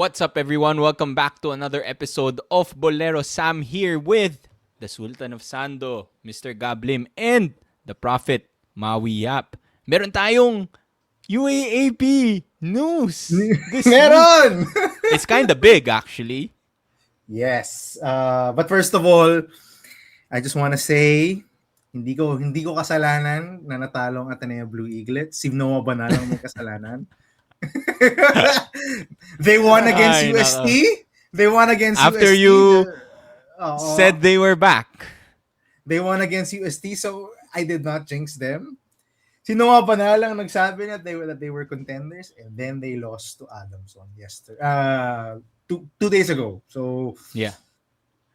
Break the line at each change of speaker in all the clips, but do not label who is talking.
What's up, everyone? Welcome back to another episode of Boleros. Sam here with the Sultan of Sando, Mr. Gablim, and the Prophet, Maui Yap. Meron tayong UAAP news this
Meron!
week. It's kind of big, actually.
Yes. But first of all, I just want to say, hindi ko kasalanan na natalo ang Ateneo Blue Eaglets. Si Noah Banal ang may kasalanan. They won against
Ay,
UST.
nako.
They won against
After
UST.
you
Oo.
said they were back.
They won against UST, so I did not jinx them. Si Noah Banal lang nagsabi that they were contenders, and then they lost to Adamson yesterday. Two days ago. So
Yeah.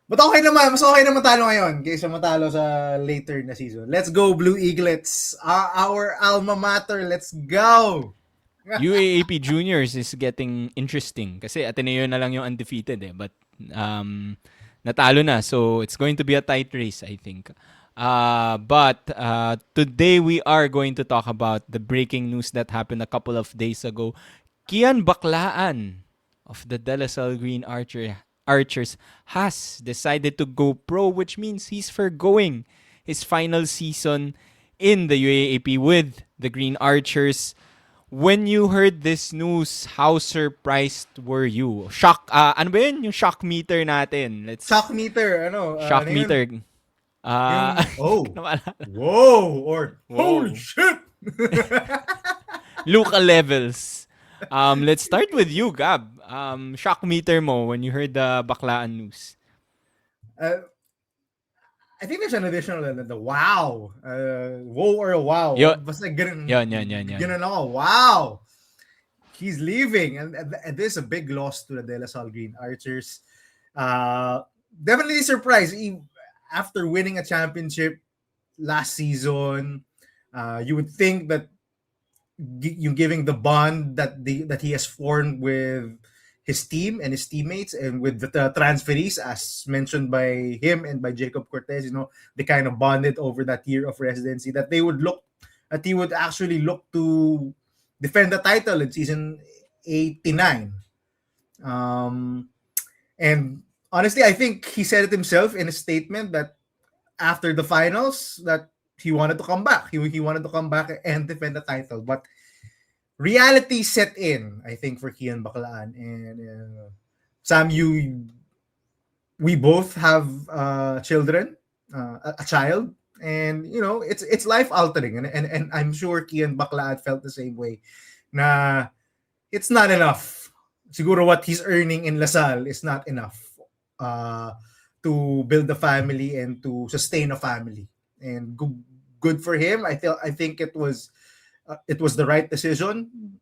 but okay naman, mas okay naman talo ngayon kaysa matalo sa later na season. Let's go Blue Eaglets. Our alma mater. Let's go.
UAAP Juniors is getting interesting kasi Ateneo na lang yung undefeated but natalo na, so it's going to be a tight race, I think. But today we are going to talk about the breaking news that happened a couple of days ago. Kean Baclaan of the DLSU Green Archers has decided to go pro, which means he's forgoing his final season in the UAAP with the Green Archers. When you heard this news, how surprised were you? Shock, ano ba yun? Yung shock meter natin.
Shock meter,
Shock
ano
meter.
yun?
Whoa!
Or
Whoa.
holy shit.
Luka levels. Let's start with you, Gab. Shock meter mo when you heard the Baclaan news.
I think there's an additional the wow. Whoa or a wow. Basta ganun.
Yan.
Ganun ako. Wow. He's leaving. And this is a big loss to the DLSU Green Archers. Definitely surprised. After winning a championship last season, you would think that you giving the bond that he has formed with his team and his teammates and with the transferees, as mentioned by him and by Jacob Cortez, they kind of bonded over that year of residency, that he would actually look to defend the title in season 89. And honestly, I think he said it himself in a statement that after the finals that he wanted to come back. He wanted to come back and defend the title. But reality set in, I think, for Kean Baclaan. And Sam, we both have children, a child. And, it's life-altering. And I'm sure Kean Baclaan felt the same way. Na it's not enough. Siguro what he's earning in LaSalle is not enough to build a family and to sustain a family. And good for him. I think it was the right decision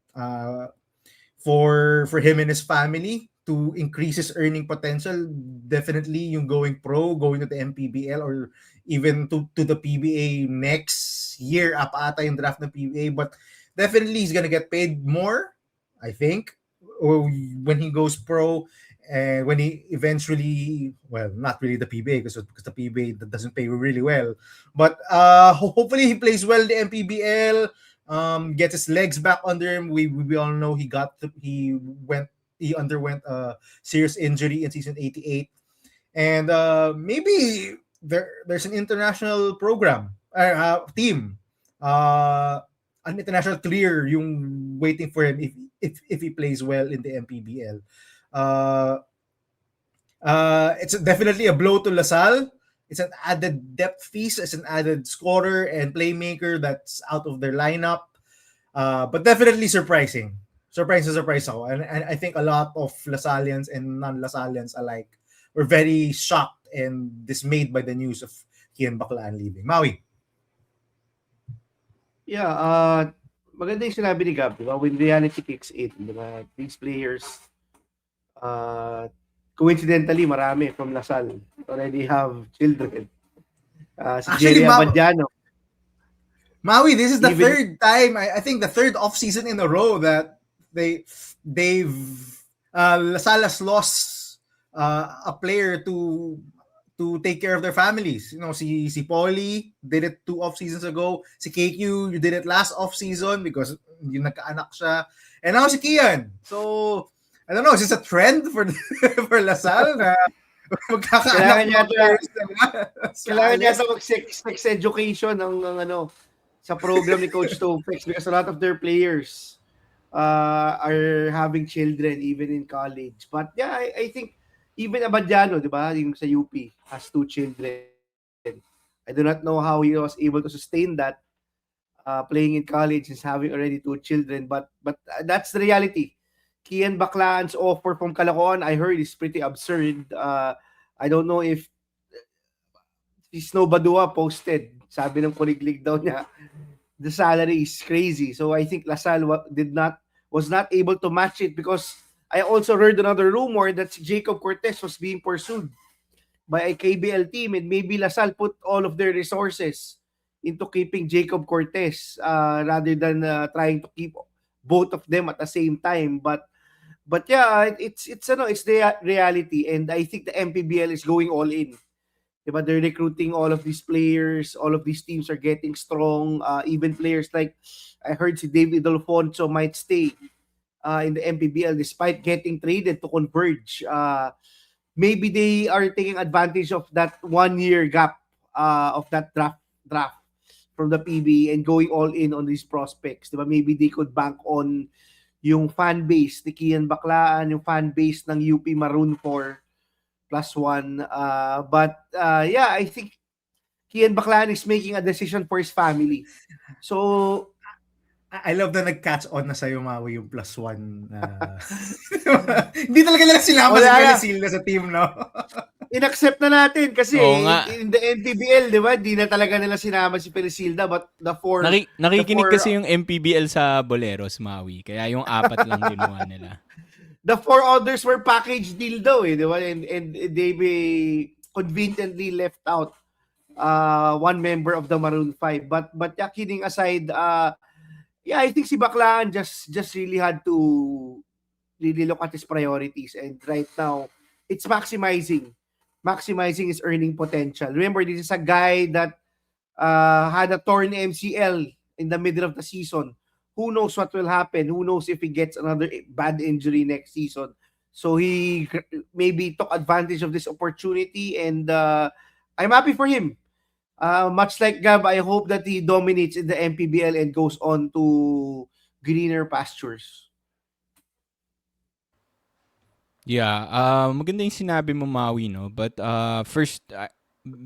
for him and his family to increase his earning potential. Definitely, yung going pro, going to the MPBL, or even to the PBA next year. Ata yung draft ng PBA, but definitely he's gonna get paid more, I think, or when he goes pro. And when he eventually, well, not really the PBA because the PBA doesn't pay really well, but hopefully he plays well in the MPBL, gets his legs back under him. We all know he underwent a serious injury in season 88, and maybe there's an international program team, an international clear yung waiting for him if he plays well in the MPBL. It's definitely a blow to LaSalle. It's an added depth piece. It's an added scorer and playmaker that's out of their lineup. But definitely surprising. Surprise ako. And I think a lot of LaSallians and non-LaSallians alike were very shocked and dismayed by the news of Kean Baclaan leaving. Maui.
Yeah, maganda yung sinabi ni Gab, diba? When reality kicks in, diba? These players, coincidentally, marami from LaSalle already have children. Si Jerry Abadiano.
Maui, this is the third time, I think the third off-season in a row that LaSalle has lost a player to take care of their families. Si Paulie did it 2 off seasons ago. Si KQ, you did it last off season because yung nagkaanak siya. And now si Kean. So I don't know, is this a trend for for Lasal na magkakaanak
Kailangan
mga
yata,
players na sa
kailangan
ALS?
yata mag-sex education ng ano, sa program ni Coach Topex because a lot of their players are having children even in college. But yeah, I think even Abadiano, di ba, yung sa UP, has 2 children. I do not know how he was able to sustain that playing in college and having already 2 children, but that's the reality. Kean Baclaan's offer from Caloocan, I heard, is pretty absurd. I don't know if si Snow Badua posted, sabi ng kuliglig daw niya, the salary is crazy. So I think Lasal was not able to match it because I also heard another rumor that Jacob Cortez was being pursued by a KBL team, and maybe Lasal put all of their resources into keeping Jacob Cortez rather than trying to keep both of them at the same time. But yeah, it's the reality, and I think the MPBL is going all in. Diba, they're recruiting all of these players, all of these teams are getting strong. Even players like, I heard si David Alfonso might stay in the MPBL despite getting traded to Converge. Maybe they are taking advantage of that 1-year gap of that draft from the PB and going all in on these prospects. Diba? Maybe they could bank on yung fan base ni Kean Baclaan, yung fan base ng UP Maroon 4 +1. Yeah, I think Kean Baclaan is making a decision for his family. So,
I love na nag-catch on na sa'yo, Maui, yung +1. Hindi talaga nila sinama si Penicilla sa team, no?
inaccept na natin kasi
nga.
in the NPBL, di ba, di na talaga nila sinama si Penicilla, but the four...
Nakikinig kasi yung MPBL sa Boleros, Maui. Kaya yung 4 lang ginawa nila.
The 4 others were package deal daw, di ba? And they conveniently left out one member of the Maroon 5. But yeah, kidding aside, yeah, I think si Baclaan just really had to really look at his priorities, and right now it's maximizing his earning potential. Remember, this is a guy that had a torn MCL in the middle of the season. Who knows what will happen? Who knows if he gets another bad injury next season? So he maybe took advantage of this opportunity, and I'm happy for him. Much like Gab, I hope that he dominates in the MPBL and goes on to greener pastures.
Yeah, maganda yung sinabi mo, Maui, no? But first,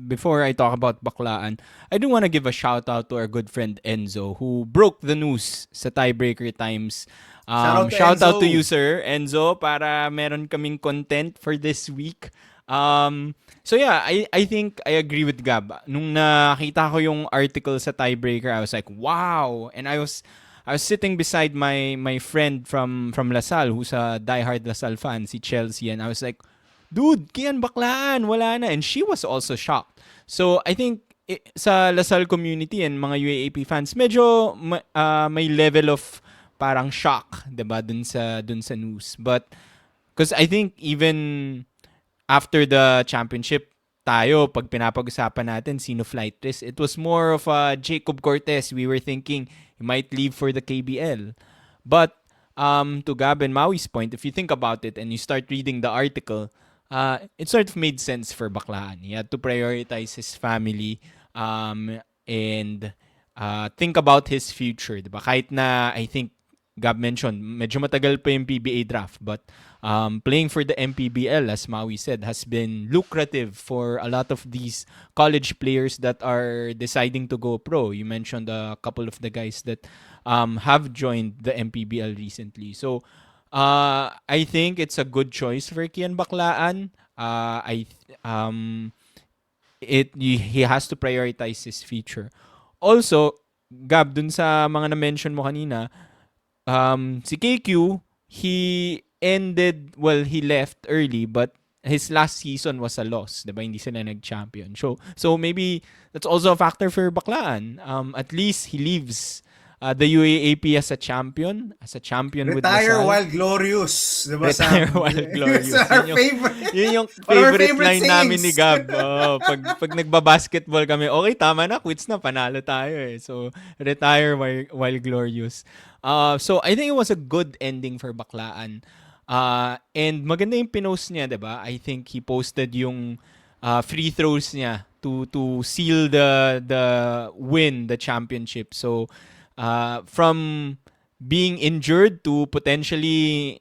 before I talk about Baclaan, I do want to give a shout out to our good friend Enzo, who broke the news sa Tiebreaker Times. Shout out to you, sir, Enzo, para meron kaming content for this week. So yeah, I think I agree with Gab. Nung nakita ko yung article sa Tiebreaker, I was like, wow! And I was sitting beside my friend from Lasal, who's a diehard Lasal fan, si Chelsea, and I was like, dude, Kean Baclaan, wala na. And she was also shocked. So I think sa Lasal community and mga UAAP fans, medyo may level of parang shock, 'di ba, dun sa news. But because I think even after the championship, tayo, pag pinapag-usapan natin, sino flight risk, it was more of a Jacob Cortez. We were thinking he might leave for the KBL. But to Gab and Maui's point, if you think about it and you start reading the article, it sort of made sense for Baclaan. He had to prioritize his family and think about his future. Diba? Kahit na, I think, Gab mentioned, medyo matagal pa yung PBA draft, but playing for the MPBL, as Maui said, has been lucrative for a lot of these college players that are deciding to go pro. You mentioned a couple of the guys that have joined the MPBL recently. So, I think it's a good choice for Kean Baclaan. He has to prioritize his future. Also, Gab, dun sa mga na-mention mo kanina, si KQ, he left early, but his last season was a loss, diba? Hindi sila nag-champion. So maybe that's also a factor for Baclaan. At least he leaves the UAAP as a champion with
Retire
Lasal.
while glorious. Diba,
Retire while glorious.
It's our favorite.
Yun yung favorite line namin ni Gab. Pag nagbabasketball kami, okay, tama na, quits na, panalo tayo eh. So, retire while glorious. So, I think it was a good ending for Baclaan. And maganda yung pinost niya, 'di ba? I think he posted yung free throws niya to seal the win, the championship. So from being injured to potentially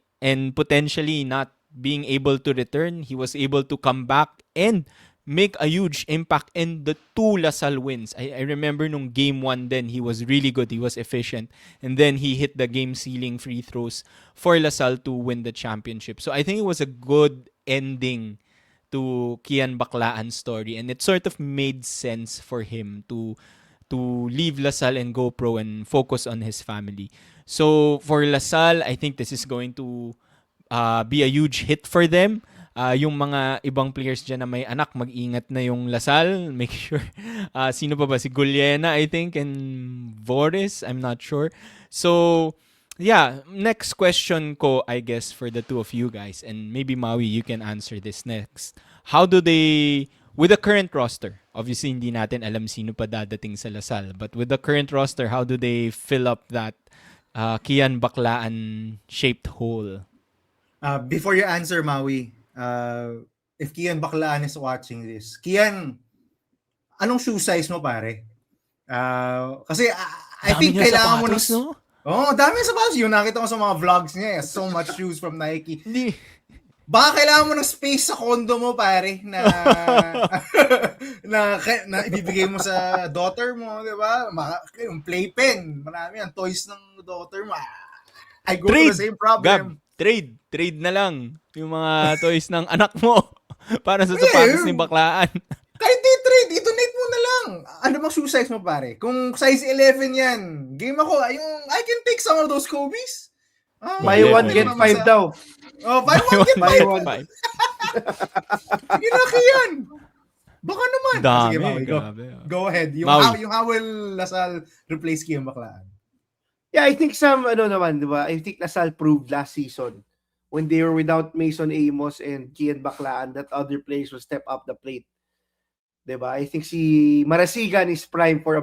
not being able to return, he was able to come back and make a huge impact in the two Lasal wins. I remember nung game 1 then, he was really good. He was efficient. And then he hit the game-sealing free throws for Lasal to win the championship. So I think it was a good ending to Kean Baclaan's story. And it sort of made sense for him to leave Lasal and go pro and focus on his family. So for Lasal, I think this is going to be a huge hit for them. Yung mga ibang players dyan na may anak, mag-ingat na yung Lasal. Make sure. Sino pa ba? Si Guliena, I think, and Boris. I'm not sure. So, yeah. Next question ko, I guess, for the two of you guys. And maybe Maui, you can answer this next. How do they, with the current roster, obviously hindi natin alam sino pa dadating sa Lasal. But with the current roster, how do they fill up that Kean Baclaan shaped hole?
Before you answer, Maui, if Kean Baclaan is watching this, Kian, anong shoe size mo, pare? Kasi I think kailangan mo ng...
no?
Dami yung sapatos. Yung nakita ko sa mga vlogs niya. So much shoes from Nike.
Hindi.
Baka kailangan mo ng space sa condo mo, pare, na na ibibigay mo sa daughter mo, di ba? Yung playpen. Marami ang toys ng daughter mo. I go through the same problem.
Gab, trade na lang yung mga toys ng anak mo para sa sapatos ni Baclaan.
Kahit di trade, i-donate mo na lang. Ano bang shoe size mo, pare? Kung size 11 yan, game ako. I can take some of those Kobe's.
Buy one, get 5 daw.
Buy one, get 5.
5.
Sige na, Kian. Baka naman.
Dami,
Sige, Maui, go ahead. Yung how will Lasal replace Kean Baclaan?
Yeah, I think di ba? I think Lasal proved last season when they were without Mason Amos and Kean Baclaan that other players will step up the plate. Di ba? I think si Marasigan is really prime for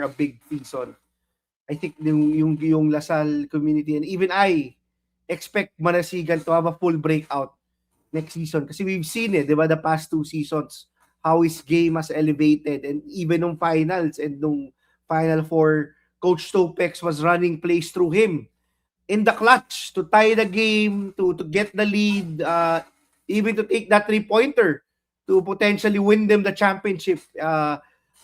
a big season. I think yung Lasal community and even I expect Marasigan to have a full breakout next season kasi we've seen it, di ba, the past 2 seasons how his game has elevated, and even nung finals and nung Final Four, Coach Topex was running plays through him in the clutch to tie the game, to get the lead, even to take that 3-pointer to potentially win them the championship.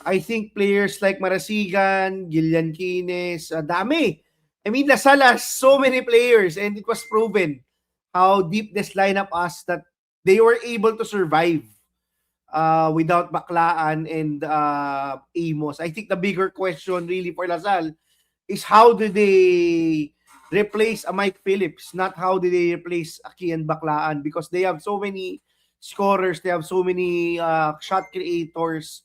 I think players like Marasigan, Gillian Kines, dami. I mean, Lasal has so many players, and it was proven how deep this lineup was that they were able to survive without Baclaan and Amos. I think the bigger question really for Lasal is how do they replace a Mike Phillips, not how do they replace a Kean Baclaan, because they have so many scorers, they have so many shot creators.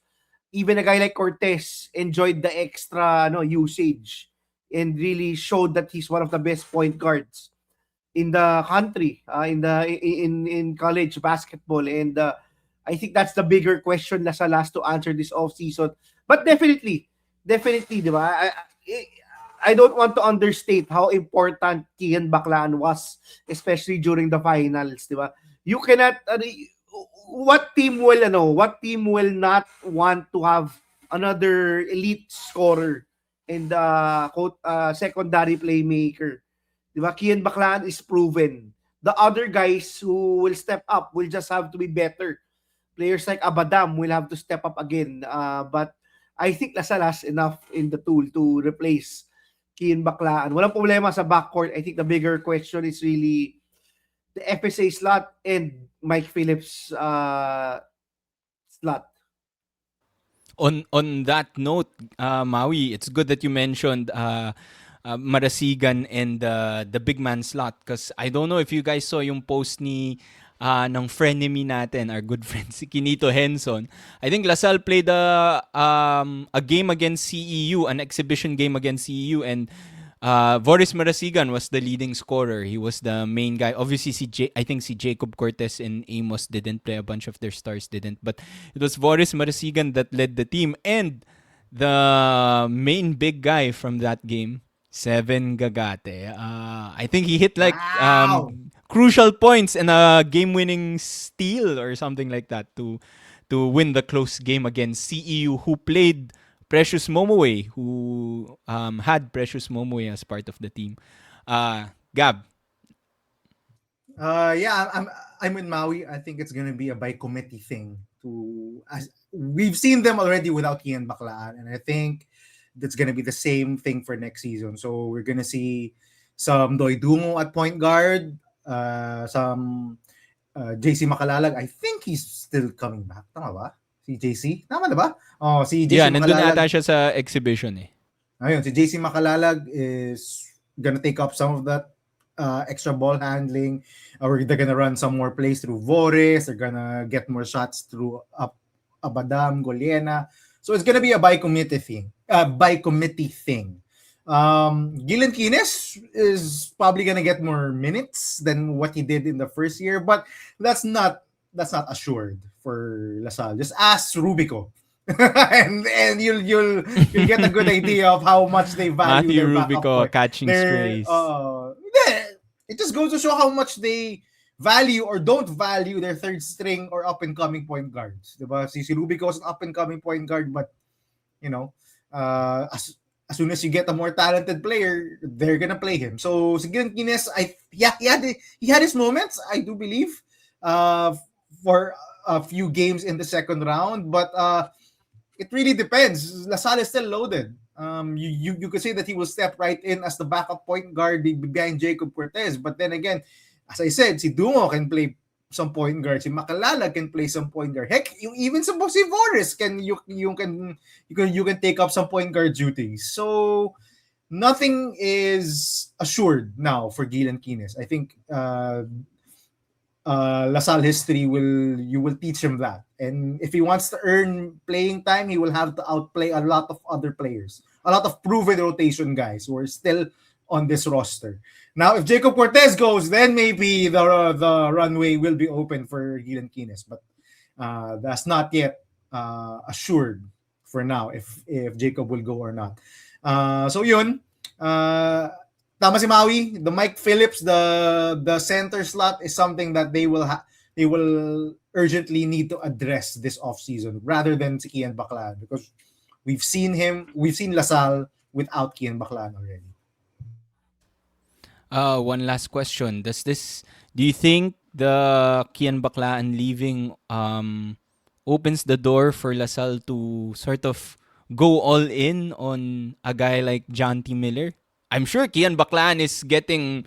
Even a guy like Cortez enjoyed the extra usage and really showed that he's one of the best point guards in the country, in college basketball. And I think that's the bigger question Lasal has to answer this offseason. But definitely, di ba? I don't want to understate how important Kean Baclaan was, especially during the finals, di ba? You cannot what team will not want to have another elite scorer and secondary playmaker? Diba? Kean Baclaan is proven. The other guys who will step up will just have to be better. Players like Abadam will have to step up again. But I think Lasal has enough in the tool to replace Kean Baclaan. Walang problema sa backcourt. I think the bigger question is really the FSA slot and Mike Phillips slot.
On that note, Maui, it's good that you mentioned Marasigan and the big man slot, because I don't know if you guys saw yung post ng frenemy natin, our good friend si Kinito Henson. I think Lasal played a game against CEU, an exhibition game against CEU, and Boris Marasigan was the leading scorer. He was the main guy. Obviously, I think si Jacob Cortez and Amos didn't play. A bunch of their stars didn't. But it was Boris Marasigan that led the team. And the main big guy from that game, 7 Gagate. I think he hit like
Wow.
crucial points and a game-winning steal or something like that to win the close game against CEU, who played Precious Momoe, who had Precious Momoe as part of the team. Gab.
Yeah, I'm in Maui. I think it's gonna be a by committee thing. As we've seen them already without Kean Baclaan, and I think that's gonna be the same thing for next season. So we're gonna see some Doy Dungo at point guard, some JC Makalalag. I think he's still coming back. Tama ba? Si JC? Tama na ba? Oh, si
Yeah,
JC
nandun ata
Makalalag.
siya sa exhibition eh.
Ayun, si JC Makalalag is gonna take up some of that extra ball handling. Or they're gonna run some more plays through Vores. They're gonna get more shots through Abadam, Goliena. So it's gonna be a by committee thing. Gilan Kines is probably gonna get more minutes than what he did in the first year, but that's not assured for LaSalle. Just ask Rubico. and you'll get a good idea of how much they value
Matthew
their backup
Rubico
point.
catching strays.
It just goes to show how much they value or don't value their third string or up and coming point guards. Diba? Si Rubico is an up and coming point guard, but you know, as soon as you get a more talented player, they're gonna play him. So si Gilan Kines, he had his moments, I do believe, for a few games in the second round, but it really depends. LaSalle is still loaded. You could say that he will step right in as the backup point guard behind Jacob Cortez, but then again, as I said, si Dungo can play some point guard, si Makalala can play some point guard. Heck, even si Boris you can take up some point guard duties. So nothing is assured now for Gilan Kines. I think LaSalle history will teach him that. And if he wants to earn playing time, he will have to outplay a lot of other players, a lot of proven rotation guys who are still on this roster. Now, if Jacob Cortez goes, then maybe the runway will be open for Gilan Kines. But that's not yet assured for now if Jacob will go or not. So yun. Tama si Maui, the Mike Phillips, the center slot is something that they will urgently need to address this offseason rather than si Kean Baclaan, because we've seen LaSalle without Kean Baclaan already.
One last question. Do you think the Kean Baclaan leaving opens the door for LaSalle to sort of go all in on a guy like John T. Miller? I'm sure Kean Baclaan is getting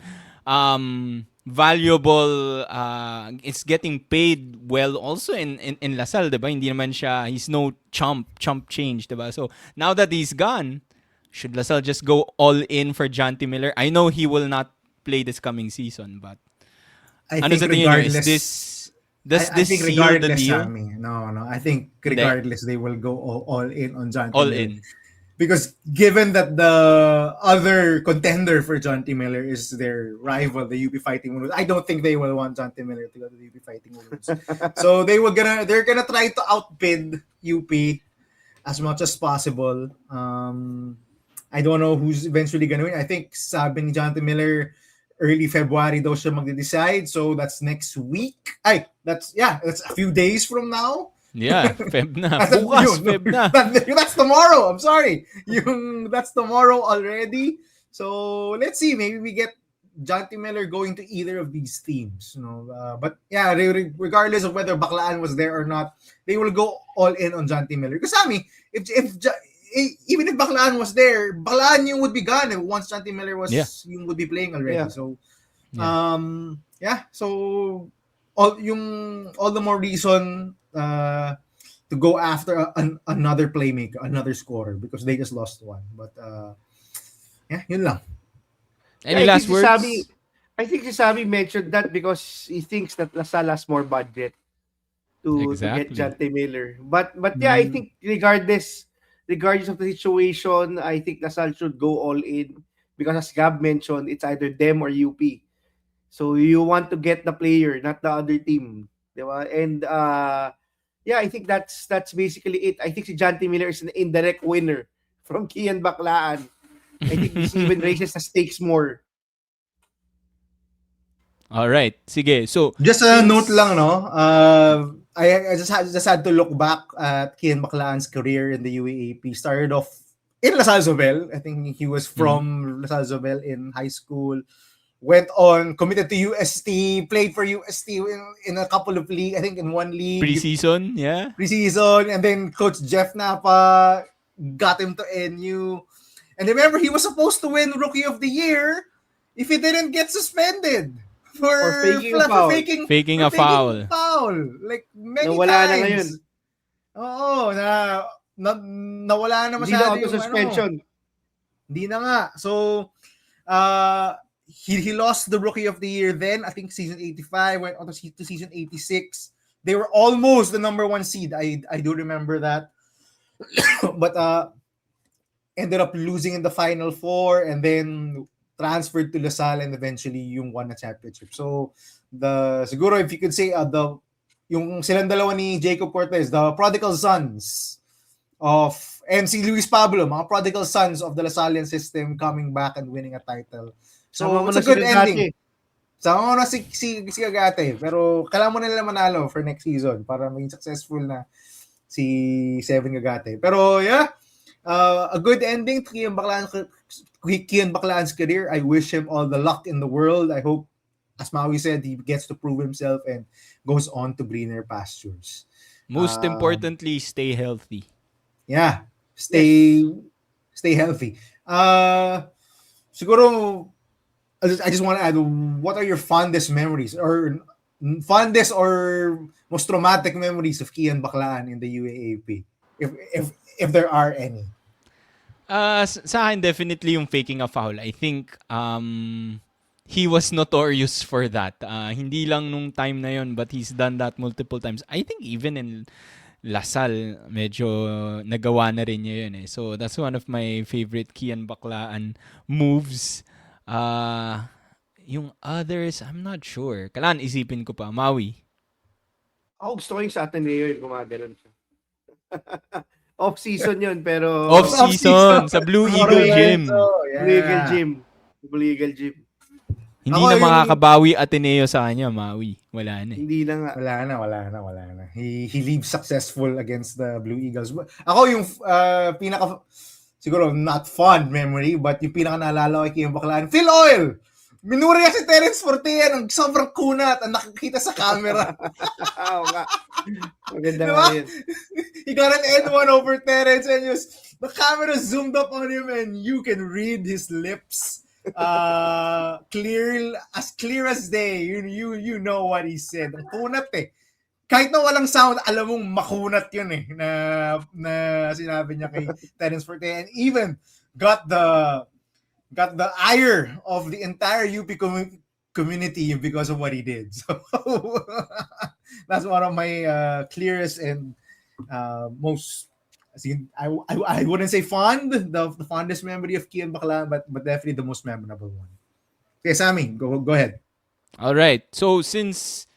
valuable, it's getting paid well also in LaSalle, diba? Hindi naman siya, he's no chump change, diba? So now that he's gone, should LaSalle just go all in for John T. Miller? I know he will not play this coming season, but
I
ano
think
sa tingin nyo?
regardless,
Does
I
this
think
seal the
regardless,
deal?
Sammy. No. I think regardless, they will go all in on John T.
All
Miller.
in.
Because given that the other contender for John T. Miller is their rival, the UP Fighting Wolves, I don't think they will want John T. Miller to go to the UP Fighting Wolves. So they're gonna try to outbid UP as much as possible. I don't know who's eventually gonna win. I think sabi ni John T. Miller, early February daw siya magde-decide. So that's next week. That's a few days from now.
Yeah, Feb na. Bukas, Feb na.
That's tomorrow. I'm sorry. That's tomorrow already. So let's see. Maybe we get John T. Miller going to either of these teams. But yeah, regardless of whether Baclaan was there or not, they will go all in on John T. Miller. Because even if Baclaan was there, Baclaan yung would be gone once John T. Miller yung would be playing already.
Yeah.
So so all the more reason to go after another playmaker, another scorer, because they just lost one. But yun lang.
Any last words?
I think si Sammy mentioned that because he thinks that LaSalle has more budget to get John T. Miller. But yeah, I think regardless of the situation, I think LaSalle should go all in because as Gab mentioned, it's either them or UP. So you want to get the player, not the other team. Diba? And I think that's basically it. I think si John T. Miller is an indirect winner from Kean Baclaan I think this even raises the stakes more.
All right. Sige. So,
Just a
since-
note lang, no? I just had to look back at Kean Baclaan's career in the UAAP. Started off in La Salle Zobel. I think he was from La Salle Zobel in high school. Went on, committed to UST, played for UST in a couple of leagues. I think in one league.
Preseason, yeah.
Preseason. And then Coach Jeff Napa got him to NU. And remember, he was supposed to win Rookie of the Year if he didn't get suspended. For
faking a foul.
Faking a foul.
Like many
Nawala
times.
na ngayon.
Oo, nawala na
Hindi na
masyado yung
auto-suspension.
Hindi na nga. So, he lost the Rookie of the Year then. I think season 85 went on to season 86. They were almost the number 1 seed. I do remember that. But ended up losing in the Final Four and then transferred to La Salle and eventually yung won a championship. So, siguro if you could say, yung silang dalawa ni Jacob Cortez, the prodigal sons of MC Luis Pablo, mga prodigal sons of the Lasallian system coming back and winning a title. So, it's a good ending. Sama mo na si Agate, pero kailangan mo nila manalo for next season para maging successful na si Seven Agate. Pero yeah, a good ending to Kean Baclaan's career. I wish him all the luck in the world. I hope, as Maui said, he gets to prove himself and goes on to greener pastures.
Most importantly, stay healthy.
Yeah, stay healthy. Siguro, I just want to add, what are your fondest memories or most traumatic memories of Kean Baclaan in the UAAP, if there are any?
Sa akin, definitely yung faking a foul. I think he was notorious for that. Hindi lang nung time na yon, but he's done that multiple times. I think even in La Salle, medyo nagawa na rin niya yun eh. So that's one of my favorite Kean Baclaan moves. Yung others, I'm not sure. Kailangan isipin ko pa. Maui.
Ako gusto ko yung sa Ateneo yung gumagano'n siya. Off-season yun, pero...
Off-season sa Blue Eagle Gym.
Blue Eagle Gym.
Hindi na makakabawi Ateneo sa kanya, Maui. Wala na.
Hindi na nga.
Wala na. He leaves successful against the Blue Eagles. Ako yung siguro not fond memory, but yung pinaka naalala ko kay Kean Baclaan, Phil Oil! Minuri si Terence Fortea ng sobrang kunat ang nakikita sa camera.
Oo nga. Maganda
diba?
nga yun.
He got an N1 over Terence and the camera zoomed up on him and you can read his lips. Clear as day. You know what he said. Ang kunat eh. Kahit na walang sound, alam mong makunat yun eh na sinabi niya kay Terence Fortea, and even got the ire of the entire UP community because of what he did. So that's one of my clearest and most, I wouldn't say fond, the fondest memory of Kean Baclaan, but definitely the most memorable one. Okay, Sammy, go ahead.
All right. So since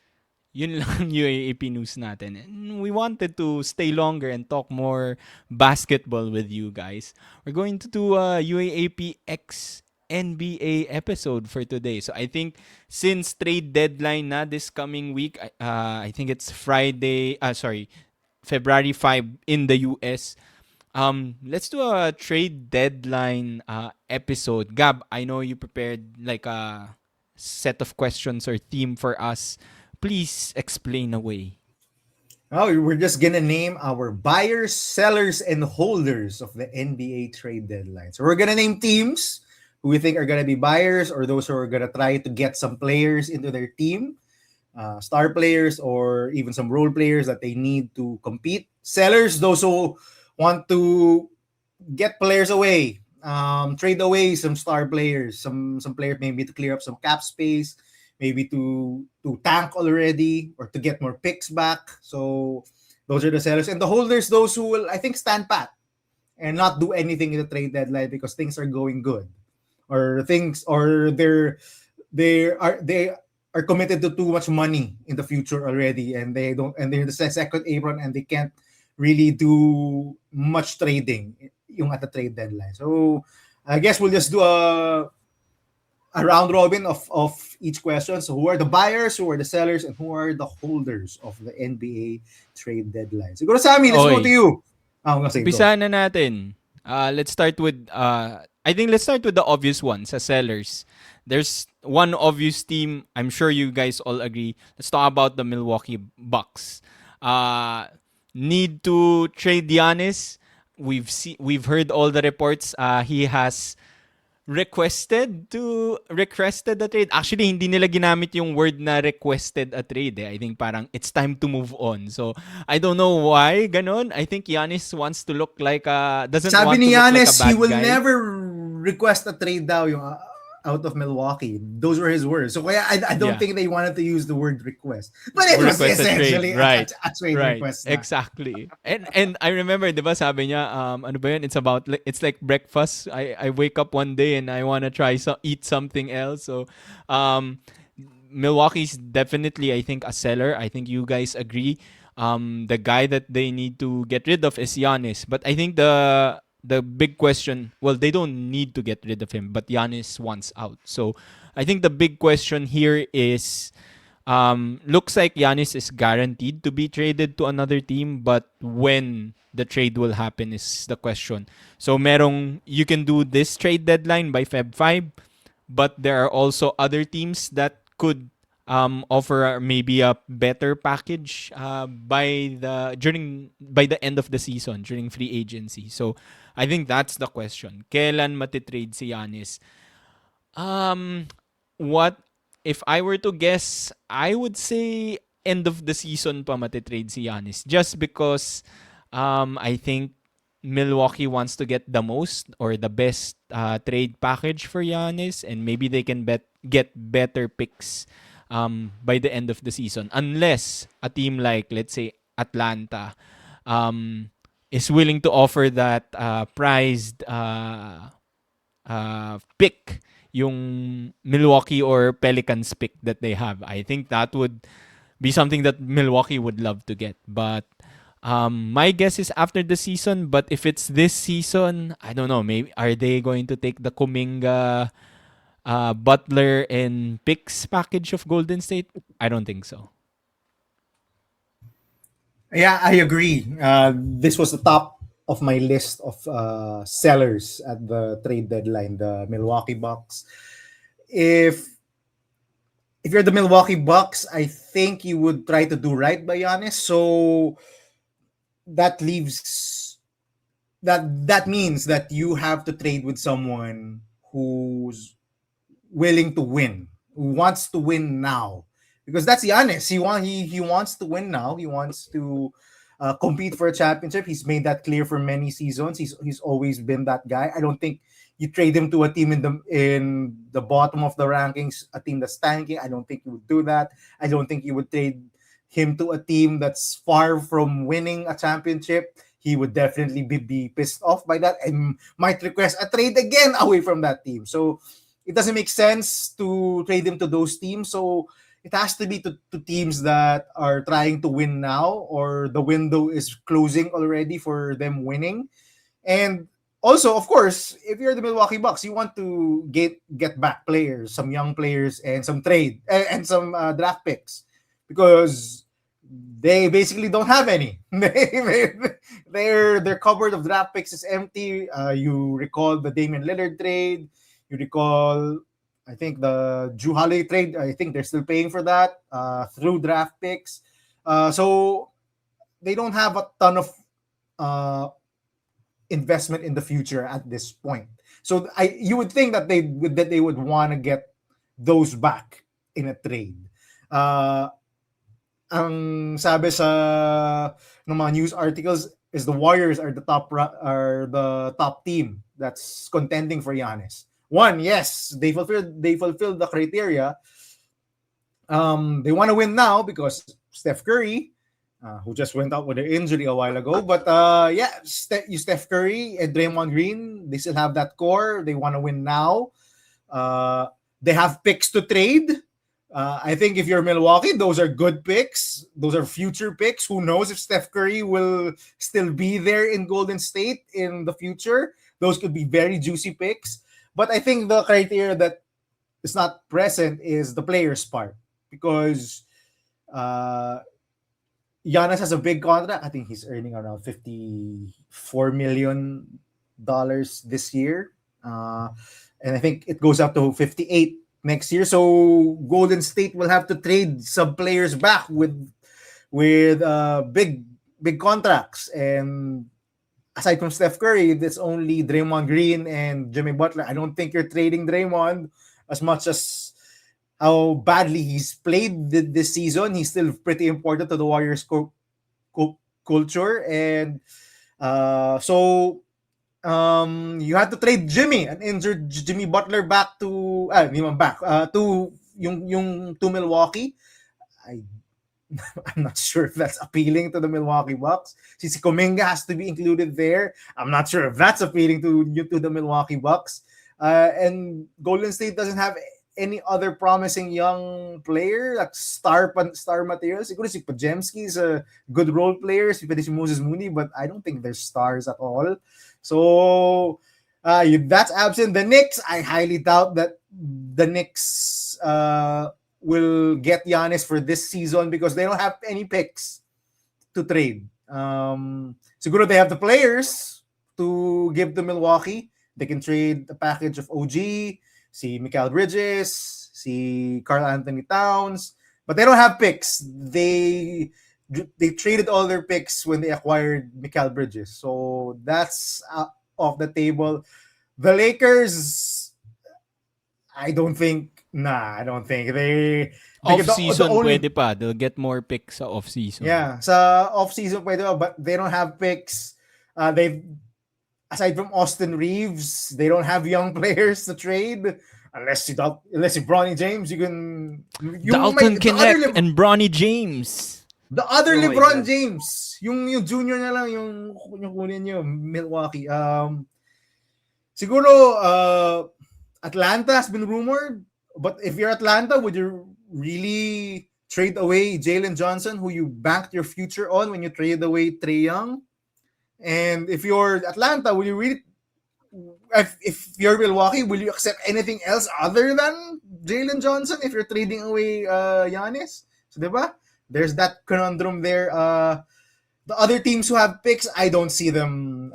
yun lang UAAP news natin, and we wanted to stay longer and talk more basketball with you guys, we're going to do a UAAP X NBA episode for today. So I think since trade deadline na this coming week, I think it's February 5 in the US. Let's do a trade deadline episode. Gab, I know you prepared like a set of questions or theme for us. Please explain away.
Oh, we're just gonna name our buyers, sellers, and holders of the NBA trade deadline. So we're gonna name teams who we think are gonna be buyers, or those who are gonna try to get some players into their team, star players, or even some role players that they need to compete. Sellers, those who want to get players away, trade away some star players, some players maybe to clear up some cap space, maybe to tank already or to get more picks back. So those are the sellers. And the holders, those who will, I think, stand pat and not do anything in the trade deadline because things are going good, or they are committed to too much money in the future already, and they're the second apron and they can't really do much trading yung at the trade deadline. So I guess we'll just do a round robin of each question. So who are the buyers, who are the sellers, and who are the holders of the NBA trade deadline? Siguro Sammy, let's go to
Oy,
you. I'm gonna say go.
umpisahan na natin. Let's start with I think let's start with the obvious one, sa sellers. There's one obvious team, I'm sure you guys all agree. Let's talk about the Milwaukee Bucks. Need to trade Giannis. We've heard all the reports. He has requested the trade. Actually, hindi nila ginamit yung word na requested a trade. I think parang it's time to move on. So, I don't know why ganon. I think Giannis wants to look like doesn't
Sabi
want
ni
to look like a
Giannis,
bad
he will
guy.
never request a trade daw yung out of Milwaukee. Those were his words. So kaya I don't
Yeah.
think they wanted to use the word request. But it
Or
was
request a trade.
essentially
Right.
a trade
Right.
request. Na.
Exactly. And I remember, 'di ba, sabi niya, ano ba yun? It's like breakfast. I wake up one day and I want to eat something else. So Milwaukee's definitely, I think, a seller. I think you guys agree. The guy that they need to get rid of is Giannis. But I think the big question, well, they don't need to get rid of him, but Giannis wants out. So I think the big question here is, looks like Giannis is guaranteed to be traded to another team, but when the trade will happen is the question. So you can do this trade deadline by Feb 5, but there are also other teams that could offer maybe a better package by the end of the season during free agency. So I think that's the question. Kailan matitrade si Giannis? What if I were to guess? I would say end of the season pa matitrade si Giannis, just because I think Milwaukee wants to get the most or the best trade package for Giannis, and maybe they can get better picks by the end of the season, unless a team like, let's say, Atlanta is willing to offer that prized pick, yung Milwaukee or Pelicans pick that they have. I think that would be something that Milwaukee would love to get. But my guess is after the season. But if it's this season, I don't know. Maybe are they going to take the Kuminga, Butler, and picks package of Golden State? I don't think so.
Yeah, I agree. This was the top of my list of sellers at the trade deadline, the Milwaukee Bucks. If you're the Milwaukee Bucks, I think you would try to do right by Giannis. So that leaves that means that you have to trade with someone who's willing to win, who wants to win now. Because that's Giannis. He wants to win now. He wants to compete for a championship. He's made that clear for many seasons. He's always been that guy. I don't think you trade him to a team in the bottom of the rankings, a team that's tanking. I don't think you would do that. I don't think you would trade him to a team that's far from winning a championship. He would definitely be pissed off by that and might request a trade again away from that team. So it doesn't make sense to trade him to those teams. So it has to be to teams that are trying to win now, or the window is closing already for them winning. And also, of course, if you're the Milwaukee Bucks, you want to get back players, some young players, and some trade and some draft picks, because they basically don't have any. Their cupboard of draft picks is empty. You recall the Damian Lillard trade. You recall, I think, the Drew Holiday trade. I think they're still paying for that through draft picks. So they don't have a ton of investment in the future at this point. So you would think that they would want to get those back in a trade. Ang sabi sa ng mga news articles is the Warriors are the top team that's contending for Giannis. One, yes, they fulfilled the criteria. They want to win now because Steph Curry, who just went out with an injury a while ago, but Steph Curry and Draymond Green, they still have that core. They want to win now. They have picks to trade. I think if you're Milwaukee, those are good picks. Those are future picks. Who knows if Steph Curry will still be there in Golden State in the future? those could be very juicy picks. But I think the criteria that is not present is the players part, because uh, Giannis has a big contract. I think he's earning around $54 million this year, and I think it goes up to 58 next year. So Golden State will have to trade some players back with big contracts. And aside from Steph Curry, it's only Draymond Green and Jimmy Butler. I don't think you're trading Draymond as much as how badly he's played this season. He's still pretty important to the Warriors culture. And so you had to trade Jimmy, an injured Jimmy Butler, back to to yung to Milwaukee. I'm not sure if that's appealing to the Milwaukee Bucks. Si Kuminga has to be included there. I'm not sure if that's appealing to the Milwaukee Bucks. And Golden State doesn't have any other promising young player, like star material. Siguro si Pajemski is a good role player. Si Moses Mooney, but I don't think they're stars at all. So that's absent. The Knicks, I highly doubt that the Knicks will get Giannis for this season because they don't have any picks to trade. Siguro they have the players to give to Milwaukee. They can trade a package of OG, si Mikal Bridges, si Karl Anthony Towns, but they don't have picks. They traded all their picks when they acquired Mikal Bridges. So that's off the table. The Lakers, I don't think they
Off-season pwede pa. They'll get more picks sa off-season.
Yeah, sa off-season pwede pa, but they don't have picks. They've aside from Austin Reeves, they don't have young players to trade. Unless you Bronny James,
Dalton Knecht and Bronny James.
The other
Oh my
LeBron
God.
James, yung junior na lang yung kunin niyo, Milwaukee. Siguro Atlanta has been rumored, but if you're Atlanta, would you really trade away Jalen Johnson, who you banked your future on when you traded away Trae Young? And if you're Atlanta, will you really, if you're Milwaukee, will you accept anything else other than Jalen Johnson if you're trading away Giannis? So, diba? There's that conundrum there. The other teams who have picks, I don't see them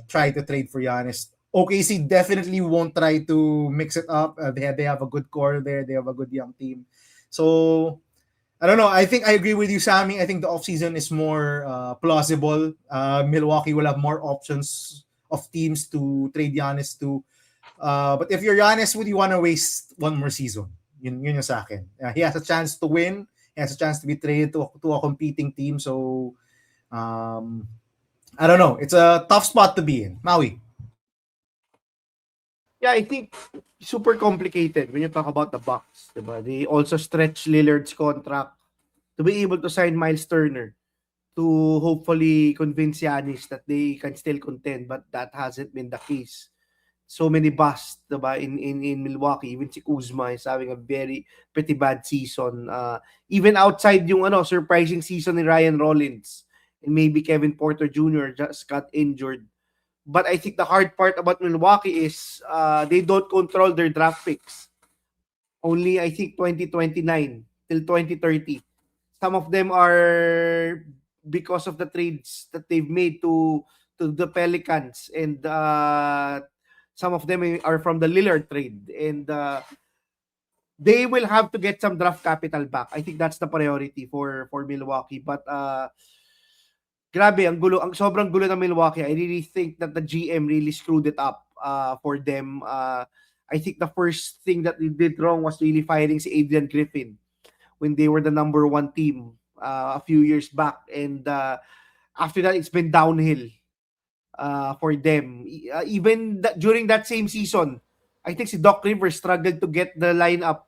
try to trade for Giannis. OKC definitely won't try to mix it up. They have a good core there. They have a good young team. So, I don't know. I think I agree with you, Sammy. I think the offseason is more plausible. Milwaukee will have more options of teams to trade Giannis to. But if you're Giannis, would you want to waste one more season? Yun yung sa akin. He has a chance to win. He has a chance to be traded to a competing team. So, I don't know. It's a tough spot to be in. Maui.
Yeah, I think super complicated when you talk about the Bucks. Diba? They also stretch Lillard's contract to be able to sign Miles Turner to hopefully convince Giannis that they can still contend, but that hasn't been the case. So many busts diba, in Milwaukee. Even si Kuzma is having a pretty bad season. Even outside yung surprising season ni Ryan Rollins and maybe Kevin Porter Jr. just got injured. But I think the hard part about Milwaukee is they don't control their draft picks. Only, I think, 2029 till 2030. Some of them are because of the trades that they've made to the Pelicans. And some of them are from the Lillard trade. And they will have to get some draft capital back. I think that's the priority for Milwaukee. But grabe, ang sobrang gulo ng Milwaukee. I really think that the GM really screwed it up for them. I think the first thing that they did wrong was really firing si Adrian Griffin when they were the number one team a few years back. And after that, it's been downhill for them. Even during that same season, I think si Doc Rivers struggled to get the lineup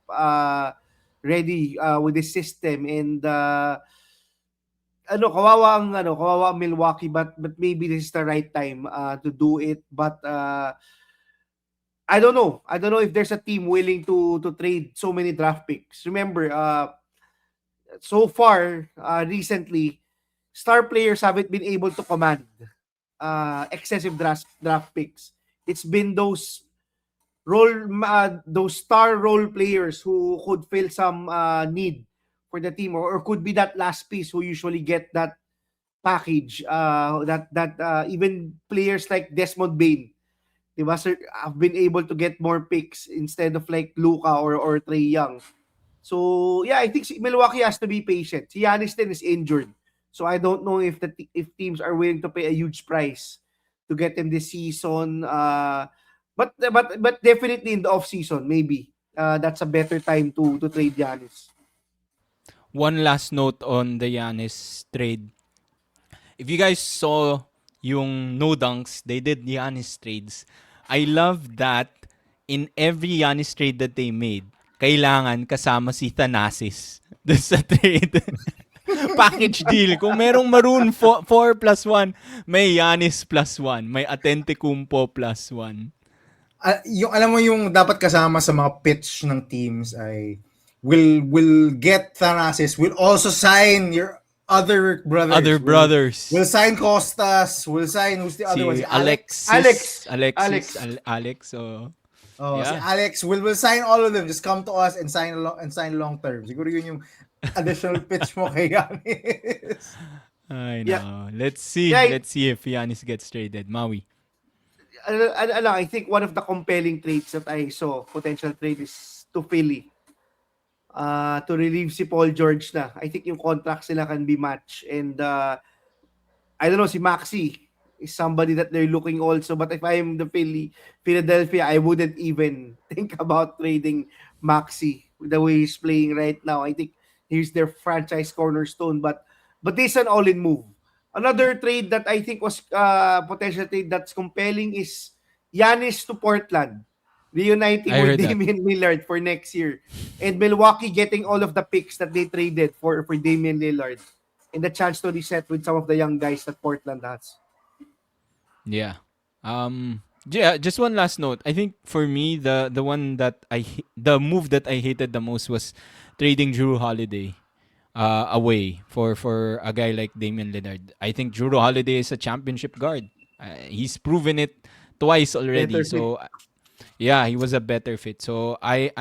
ready with his system. And kawawa ang Milwaukee, but maybe this is the right time to do it. But I don't know if there's a team willing to trade so many draft picks. Remember, so far recently, star players haven't been able to command excessive draft picks. it's been those those star role players who could fill some need for the team, or could be that last piece who usually get that package. That even players like Desmond Bain, diba, sir, have been able to get more picks instead of like Luka or Trae Young. So yeah, I think Milwaukee has to be patient. Si Giannis din is injured. So I don't know if if teams are willing to pay a huge price to get him this season. But definitely in the off season, maybe that's a better time to trade Giannis.
One last note on the Giannis trade. If you guys saw yung no dunks, they did Giannis trades. I love that in every Giannis trade that they made, kailangan kasama si Thanasis doon sa trade. Package deal. Kung merong Maroon 4 plus 1, may Giannis plus 1. May Atentecumpo plus 1.
Yung alam mo yung dapat kasama sa mga pitch ng teams ay will get Thanasis, will also sign your other brothers. Will sign Costas, will sign who's the other one? Si
Alex. So
si Alex will sign all of them. Just come to us and sign long term. Siguro yun yung additional pitch mo kay Giannis.
I know. Yeah. Let's see if Giannis gets traded. Maui.
I think one of the compelling trades that I saw, potential trade, is to Philly. To relieve si Paul George na. I think yung contracts nila can be matched. And I don't know, si Maxi is somebody that they're looking also. But if I'm the Philadelphia, I wouldn't even think about trading Maxi the way he's playing right now. I think he's their franchise cornerstone. But this is an all-in move. Another trade that I think was potential trade that's compelling is Giannis to Portland. Reuniting with Damian Lillard for next year. And Milwaukee getting all of the picks that they traded for Damian Lillard. And the chance to reset with some of the young guys that Portland has.
Yeah. Just one last note. I think for me, the move that I hated the most was trading Drew Holiday away for a guy like Damian Lillard. I think Drew Holiday is a championship guard. He's proven it twice already. So yeah, he was a better fit. So I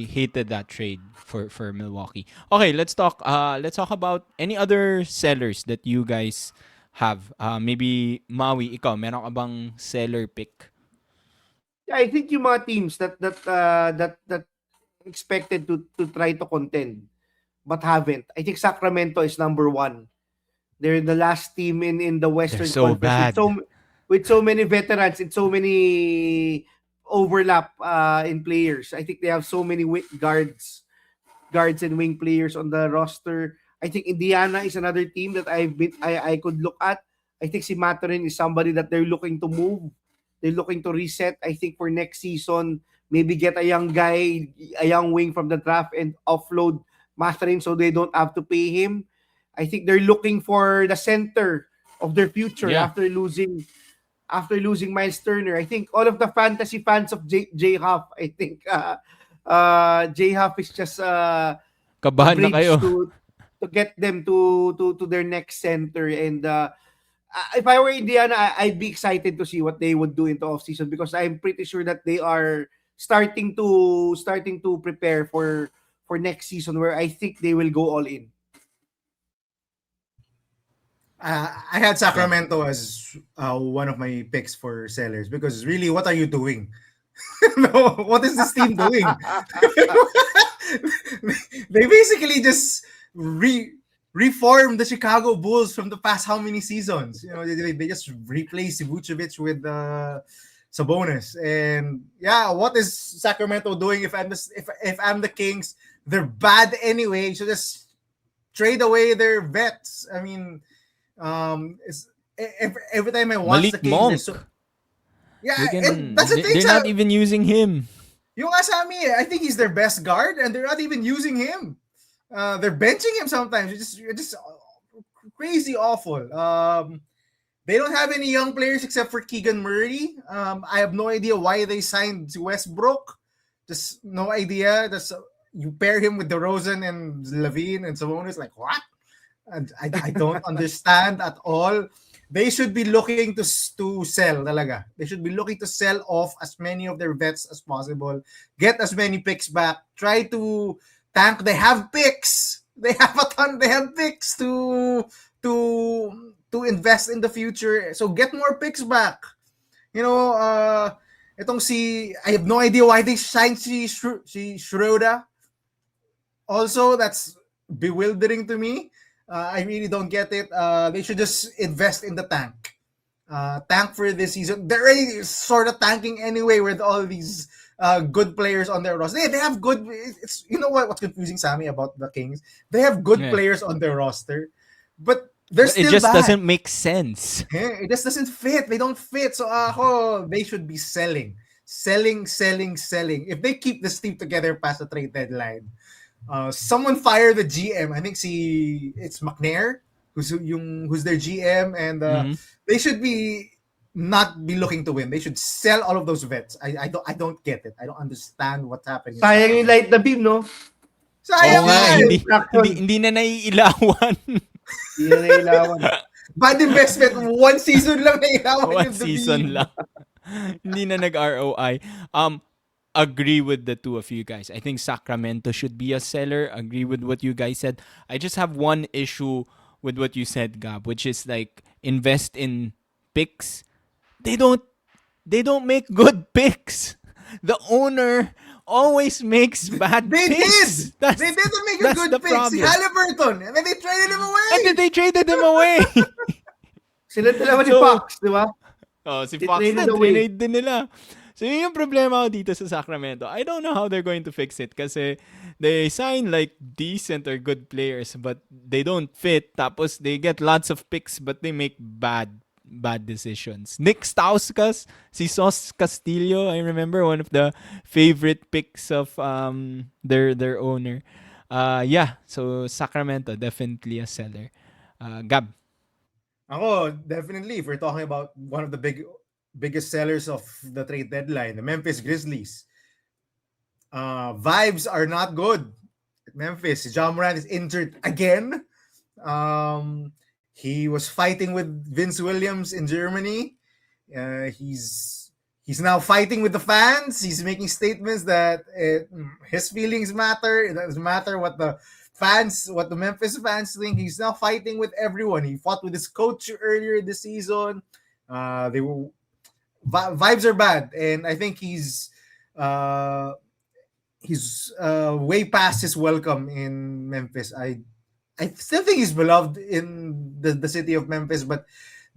hated that trade for Milwaukee. Okay, let's talk about any other sellers that you guys have. Maybe Maui, ikaw, meron ka bang seller pick?
Yeah, I think yung mga teams that expected to try to contend but haven't. I think Sacramento is number one. They're the last team in the Western Conference with so many veterans and so many overlap in players. I think they have so many guards and wing players on the roster. I think Indiana is another team that I could look at. I think si Mathurin is somebody that they're looking to move. They're looking to reset. I think for next season, maybe get a young guy, a young wing from the draft and offload Mathurin so they don't have to pay him. I think they're looking for the center of their future after losing Miles Turner. I think all of the fantasy fans of J Huff, I think J Huff is just
kabahan na kayo
to get them to their next center. And if I were Indiana, I'd be excited to see what they would do into offseason because I'm pretty sure that they are starting to prepare for next season where I think they will go all in.
I had Sacramento as one of my picks for sellers because really, what are you doing? What is this team doing? They basically just reformed the Chicago Bulls from the past how many seasons? You know, they just replaced Vucevic with Sabonis, and yeah, what is Sacramento doing? If I'm the Kings, they're bad anyway, so just trade away their vets. I mean. Every time I watch
Malik
the Kings,
Monk.
that's the thing.
They're not even using him.
Yung Asami, I think he's their best guard, and they're not even using him. They're benching him sometimes. It's just crazy awful. They don't have any young players except for Keegan Murray. I have no idea why they signed Westbrook. Just no idea. You pair him with DeRozan and Levine and Sabonis, like what? And I don't understand at all. they should be looking to sell talaga. They should be looking to sell off as many of their vets as possible. Get as many picks back. Try to tank. They have picks. They have a ton. They have picks to invest in the future. So get more picks back. You know, itong I have no idea why they signed si Schroeder. Also, that's bewildering to me. I really don't get it. They should just invest in the tank. Tank for this season. They're already sort of tanking anyway with all these good players on their roster. They have good. It's you know what's confusing, Sammy, about the Kings. They have good
Yeah.
players on their roster, but they're
But
still
it just
bad.
doesn't make sense.
It just doesn't fit. They don't fit. So they should be selling. If they keep this team together past the trade deadline, someone fire the GM. I think it's McNair who's their GM, and
Mhm.
they should not be looking to win. They should sell all of those vets. I don't get it. I don't understand what's happening.
Sayang yung light the beam, no?
Oo
Sayang
nga,
nga.
hindi,
Traction.
hindi na naiilawan.
Hindi na nailawan.
Bad investment. One season lang nailawan
One
yung the
season
beam.
lang. Hindi na nag-ROI. Agree with the two of you guys. I think Sacramento should be a seller. Agree with what you guys said. I just have one issue with what you said, Gab, which is like invest in picks. They don't make good picks. The owner always makes bad
They
picks.
did. They did make a
that's
good
the
pick. Si
problem.
Halliburton. And then they traded him away.
And then they traded him away.
Sila dalawa ni
So-
Fox, di ba?
Oh, si
They
Fox
traded
na,
away.
trinade din nila. So, yun yung problema ko dito sa Sacramento. I don't know how they're going to fix it kasi they sign like decent or good players but they don't fit. Tapos they get lots of picks but they make bad decisions. Nick Stauskas, si Sos Castillo, I remember one of the favorite picks of their owner. Yeah, so Sacramento, definitely a seller. Gab.
Ako, definitely, if we're talking about one of the biggest sellers of the trade deadline, the Memphis Grizzlies. Vibes are not good at Memphis. Ja Morant is injured again. He was fighting with Vince Williams in Germany. He's now fighting with the fans. He's making statements that his feelings matter. It doesn't matter what the Memphis fans think. He's now fighting with everyone. He fought with his coach earlier this season. Vibes are bad, and I think he's way past his welcome in Memphis. I still think he's beloved in the city of Memphis, but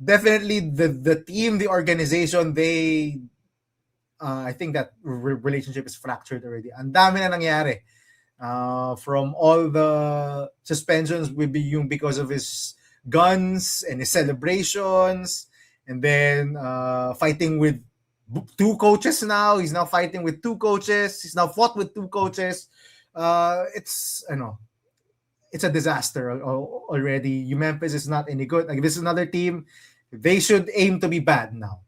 definitely the team, the organization, I think that relationship is fractured already. Ang dami na nangyari. From all the suspensions because of his guns and his celebrations, and then fighting with two coaches now. He's now fighting with two coaches. He's now fought with two coaches. It's a disaster already. Memphis is not any good. Like, this is another team. They should aim to be bad now,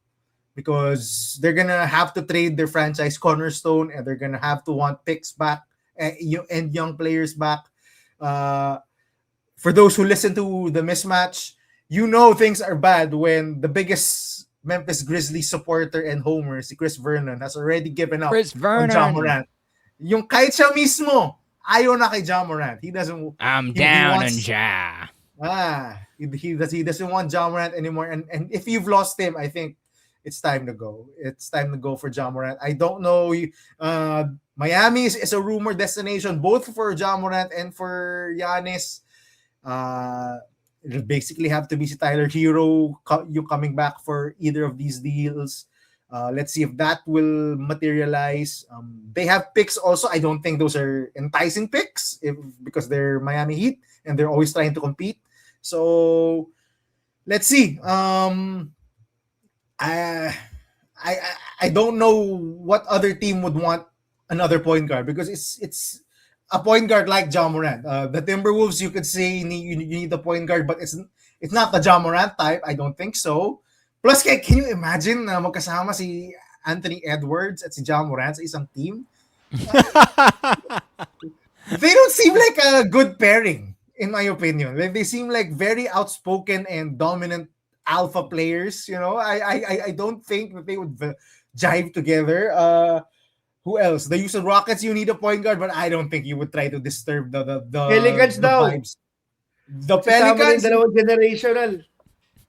because they're gonna have to trade their franchise cornerstone, and they're gonna have to want picks back and young players back. For those who listen to the mismatch, things are bad when the biggest Memphis Grizzlies supporter and homer, si Chris Vernon, has already given up
Chris
on Ja
Vernon.
Morant. Yung kahit siya mismo, ayaw na kay Ja Morant. He doesn't.
I'm
he
down
wants-
on Ja.
He doesn't want Ja Morant anymore. And if you've lost him, I think it's time to go. It's time to go for Ja Morant. I don't know. Miami is a rumor destination both for Ja Morant and for Giannis. It'll basically have to be si Tyler Hero you coming back for either of these deals. Let's see if that will materialize. They have picks also. I don't think those are enticing picks because they're Miami Heat and they're always trying to compete. So let's see. I don't know what other team would want another point guard, because it's a point guard like Ja Morant. The Timberwolves, you could say you need a point guard, but it's not the Ja Morant type. I don't think so. Plus, can you imagine na magkasama si Anthony Edwards at si Ja Morant sa isang team? They don't seem like a good pairing, in my opinion. They seem like very outspoken and dominant alpha players. I don't think that they would jive together. Who else? The Houston Rockets, you need a point guard, but I don't think you would try to disturb
Pelicans
the
daw.
vibes. The
Sasama na yung
Pelicans,
dalawang generational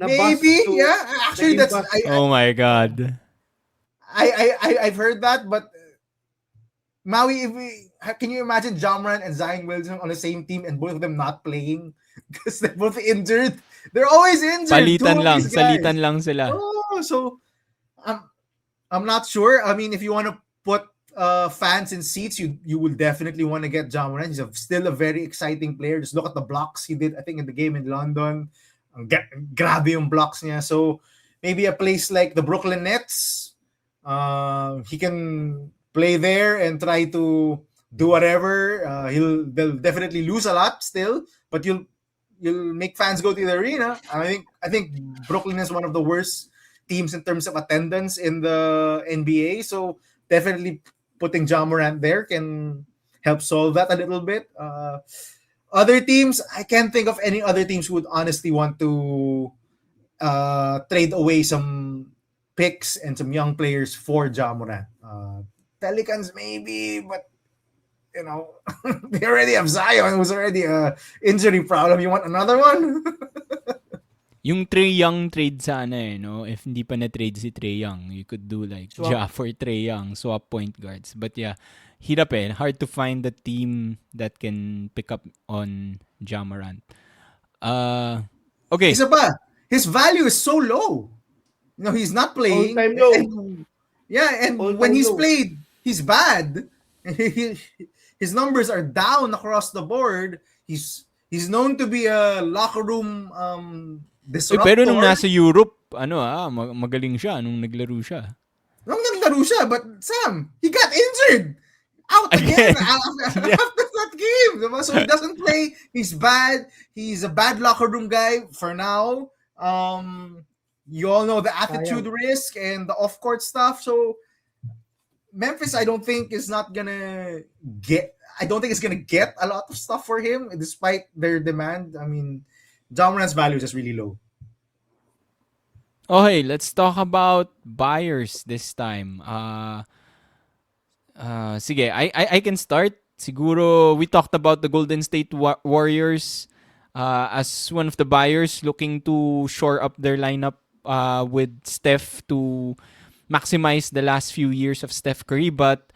na bust
maybe,
to
yeah. Actually,
naging
that's
bust.
Oh my God.
I've heard that, but Maui, can you imagine Jamran and Zion Wilson on the same team and both of them not playing because they're both injured? They're always injured. Two
Palitan
of
lang.
these
Salitan
guys.
lang sila.
Oh, so I'm not sure. I mean, if you want to put fans in seats, you will definitely want to get Jamran. He's still a very exciting player. Just look at the blocks he did, I think, in the game in London. Grabe yung blocks niya. So maybe a place like the Brooklyn Nets, he can play there and try to do whatever. They'll definitely lose a lot still, but you'll make fans go to the arena. I think Brooklyn is one of the worst teams in terms of attendance in the NBA. So definitely putting Ja Morant there can help solve that a little bit. Other teams, I can't think of any other teams who would honestly want to trade away some picks and some young players for Ja Morant. Pelicans maybe, but they already have Zion, who's already a injury problem. You want another one?
Yung Trae Young trade sana no? If hindi pa na-trade si Trae Young, you could do like
Swap.
Ja for Trae Young, swap point guards. But yeah, hirap hard to find the team that can pick up on Ja Morant. Okay.
Isa pa, his value is so low. He's not playing.
All-time low.
And
All-time
when he's
low.
played, he's bad. His numbers are down across the board. He's known to be a locker room disruptor.
Pero nung nasa Europe, magaling siya nung naglaro siya.
Nung naglaro siya, but Sam, he got injured. Out again after that game. So he doesn't play. He's bad. He's a bad locker room guy for now. You all know the attitude risk and the off-court stuff. So Memphis, I don't think is not gonna get. I don't think it's gonna get a lot of stuff for him, despite their demand. I mean, Ja Morant's value is just really low.
Okay, let's talk about buyers this time. Sige, I can start. Siguro, we talked about the Golden State Warriors as one of the buyers looking to shore up their lineup with Steph to maximize the last few years of Steph Curry. But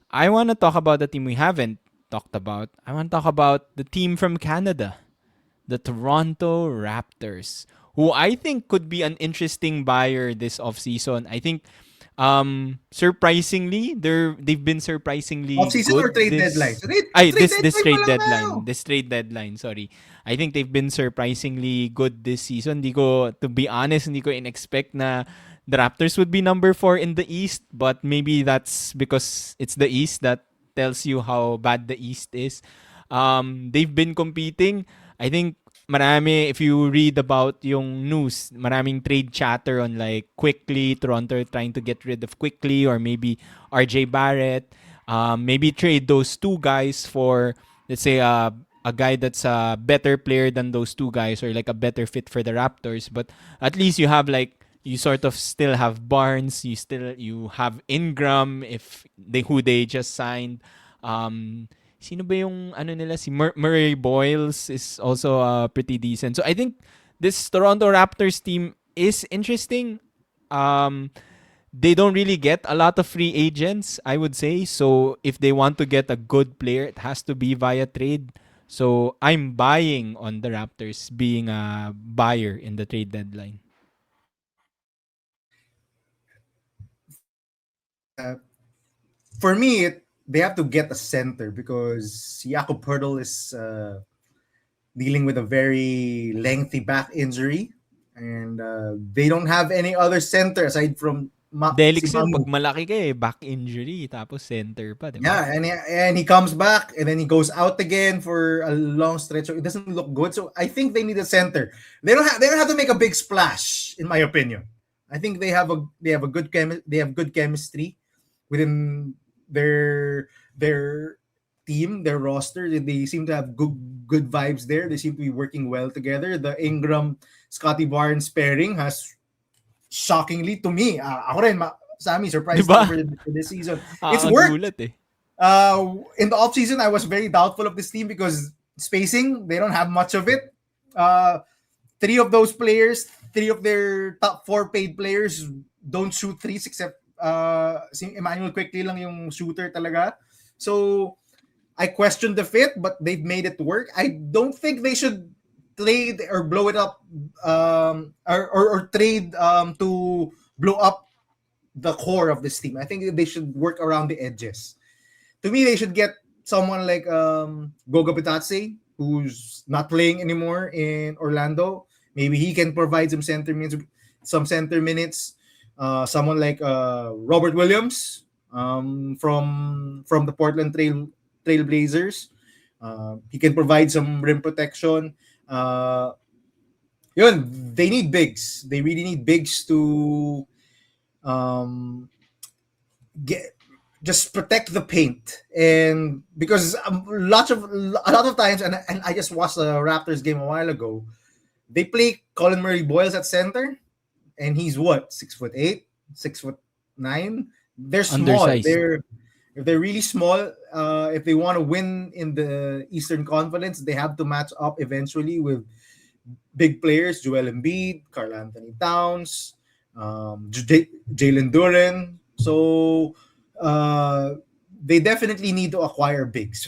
I want to talk about the team we haven't talked about. I want to talk about the team from Canada, the Toronto Raptors, who I think could be an interesting buyer this offseason. I think surprisingly, they've been surprisingly
Off-season
good
or trade
this,
deadline?
this trade
pa lang
deadline.
now.
This trade deadline, sorry. I think they've been surprisingly good this season. To be honest, hindi ko in-expect na the Raptors would be number 4 in the East, but maybe that's because it's the East that tells you how bad the East is. They've been competing. I think marami, if you read about yung news, maraming trade chatter on like Quickly, Toronto trying to get rid of Quickly, or maybe RJ Barrett. Maybe trade those two guys for, let's say, a guy that's a better player than those two guys, or like a better fit for the Raptors. But at least you have like, you sort of still have Barnes, you have Ingram who they just signed. Sino ba yung nila, si Murray Boyles is also pretty decent. So I think this Toronto Raptors team is interesting. They don't really get a lot of free agents, I would say. So if they want to get a good player, it has to be via trade. So I'm buying on the Raptors being a buyer in the trade deadline.
For me, they have to get a center because Jakob Poeltl is dealing with a very lengthy back injury, and they don't have any other center aside from
Delix yun,
Mamu.
pag malaki ka back injury, tapos center pa, diba?
Yeah, and he comes back and then he goes out again for a long stretch. So it doesn't look good. So I think they need a center. They don't have to make a big splash, in my opinion. I think they have good chemistry within their team, their roster. They seem to have good vibes there. They seem to be working well together. The Ingram Scotty Barnes pairing has shockingly to me, ako rin, Sammy,
Di
surprised ako
ba?
for this season. It's worked.
Nakakagulat eh.
In the offseason, I was very doubtful of this team because spacing, they don't have much of it. Three of those players, three of their top 4 paid players don't shoot threes except si Emmanuel quickly lang yung shooter talaga. So I questioned the fit, but they've made it work. I don't think they should trade or blow it up or trade to blow up the core of this team. I think they should work around the edges. To me, they should get someone like Goga Pitatse, who's not playing anymore in Orlando. Maybe he can provide some center minutes. Someone like Robert Williams from the Portland Trailblazers. He can provide some rim protection. They need bigs. They really need bigs to just protect the paint. And because a lot of times, and I just watched the Raptors game a while ago, they play Colin Murray Boyles at center, and he's what, 6'8", 6'9". They're small.
Undersized.
They're really small. If they want to win in the Eastern Conference, they have to match up eventually with big players, Joel Embiid, Karl Anthony Towns, Jalen Duren. So they definitely need to acquire bigs.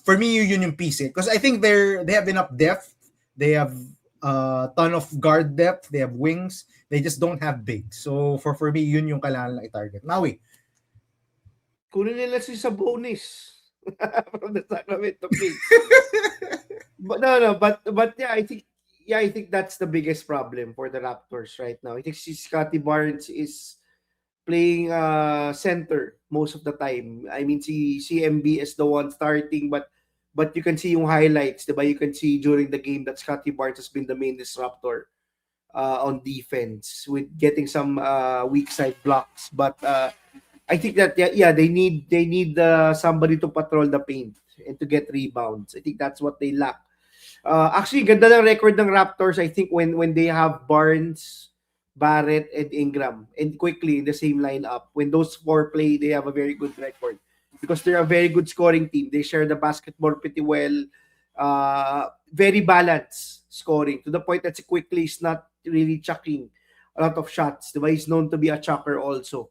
For me, yun yung piece. Because I think they have enough depth. They have a ton of guard depth. They have wings. They just don't have bigs. So for me, yun yung kailangan lang i-target. Maui.
Kunin nila si Sabonis from the Sacramento Kings. But yeah, I think that's the biggest problem for the Raptors right now. I think si Scotty Barnes is playing center most of the time. I mean, si CMB is the one starting, but you can see yung highlights, diba? You can see during the game that Scotty Barnes has been the main disruptor on defense with getting some weak side blocks. But I think that they need somebody to patrol the paint and to get rebounds. I think that's what they lack. Actually, ganda ng record ng Raptors, I think, when they have Barnes, Barrett, and Ingram, and quickly in the same lineup. When those 4 play, they have a very good record because they're a very good scoring team. They share the basketball pretty well. Very balanced scoring to the point that quickly is not really chucking a lot of shots. Diba? He's known to be a chucker also.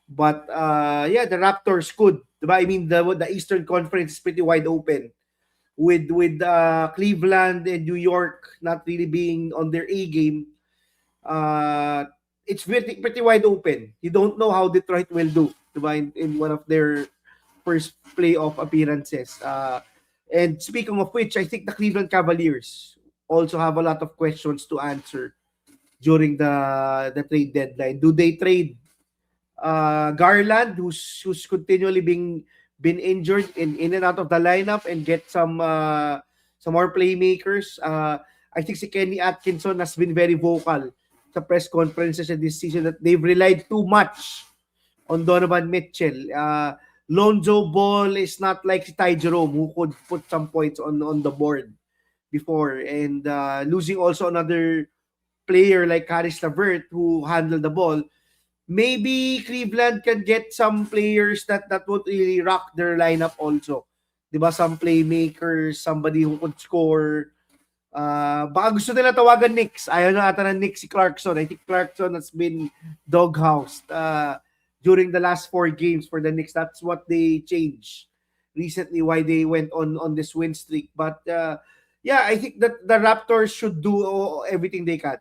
But the Raptors could. Diba? I mean, the Eastern Conference is pretty wide open. With Cleveland and New York not really being on their A game, it's pretty wide open. You don't know how Detroit will do, diba, in one of their first playoff appearances. And speaking of which, I think the Cleveland Cavaliers also have a lot of questions to answer during the trade deadline. Do they trade Garland, who's continually been injured in and out of the lineup, and get some more playmakers? I think si Kenny Atkinson has been very vocal sa press conferences this season that they've relied too much on Donovan Mitchell. Lonzo Ball is not like si Ty Jerome, who could put some points on the board before, and losing also another player like Caris LeVert who handled the ball. Maybe Cleveland can get some players that would really rock their lineup also. Diba? Some playmakers, somebody who could score. Baka gusto nila tawagan Knicks. Ayaw na ata ng Knicks si Clarkson. I think Clarkson has been doghoused during the last 4 games for the Knicks. That's what they changed recently, why they went on this win streak. But I think that the Raptors should do everything they can.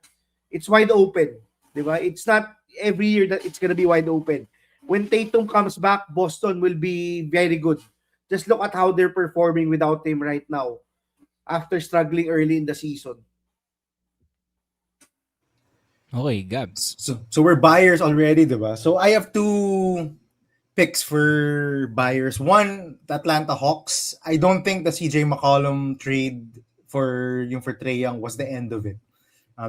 It's wide open. Diba? It's not every year that it's gonna be wide open. When Tatum comes back, Boston will be very good. Just look at how they're performing without him right now after struggling early in the season.
Okay, Gabs.
So we're buyers already, diba? So I have 2 picks for buyers. One, the Atlanta Hawks. I don't think the CJ McCollum trade for Trae Young was the end of it.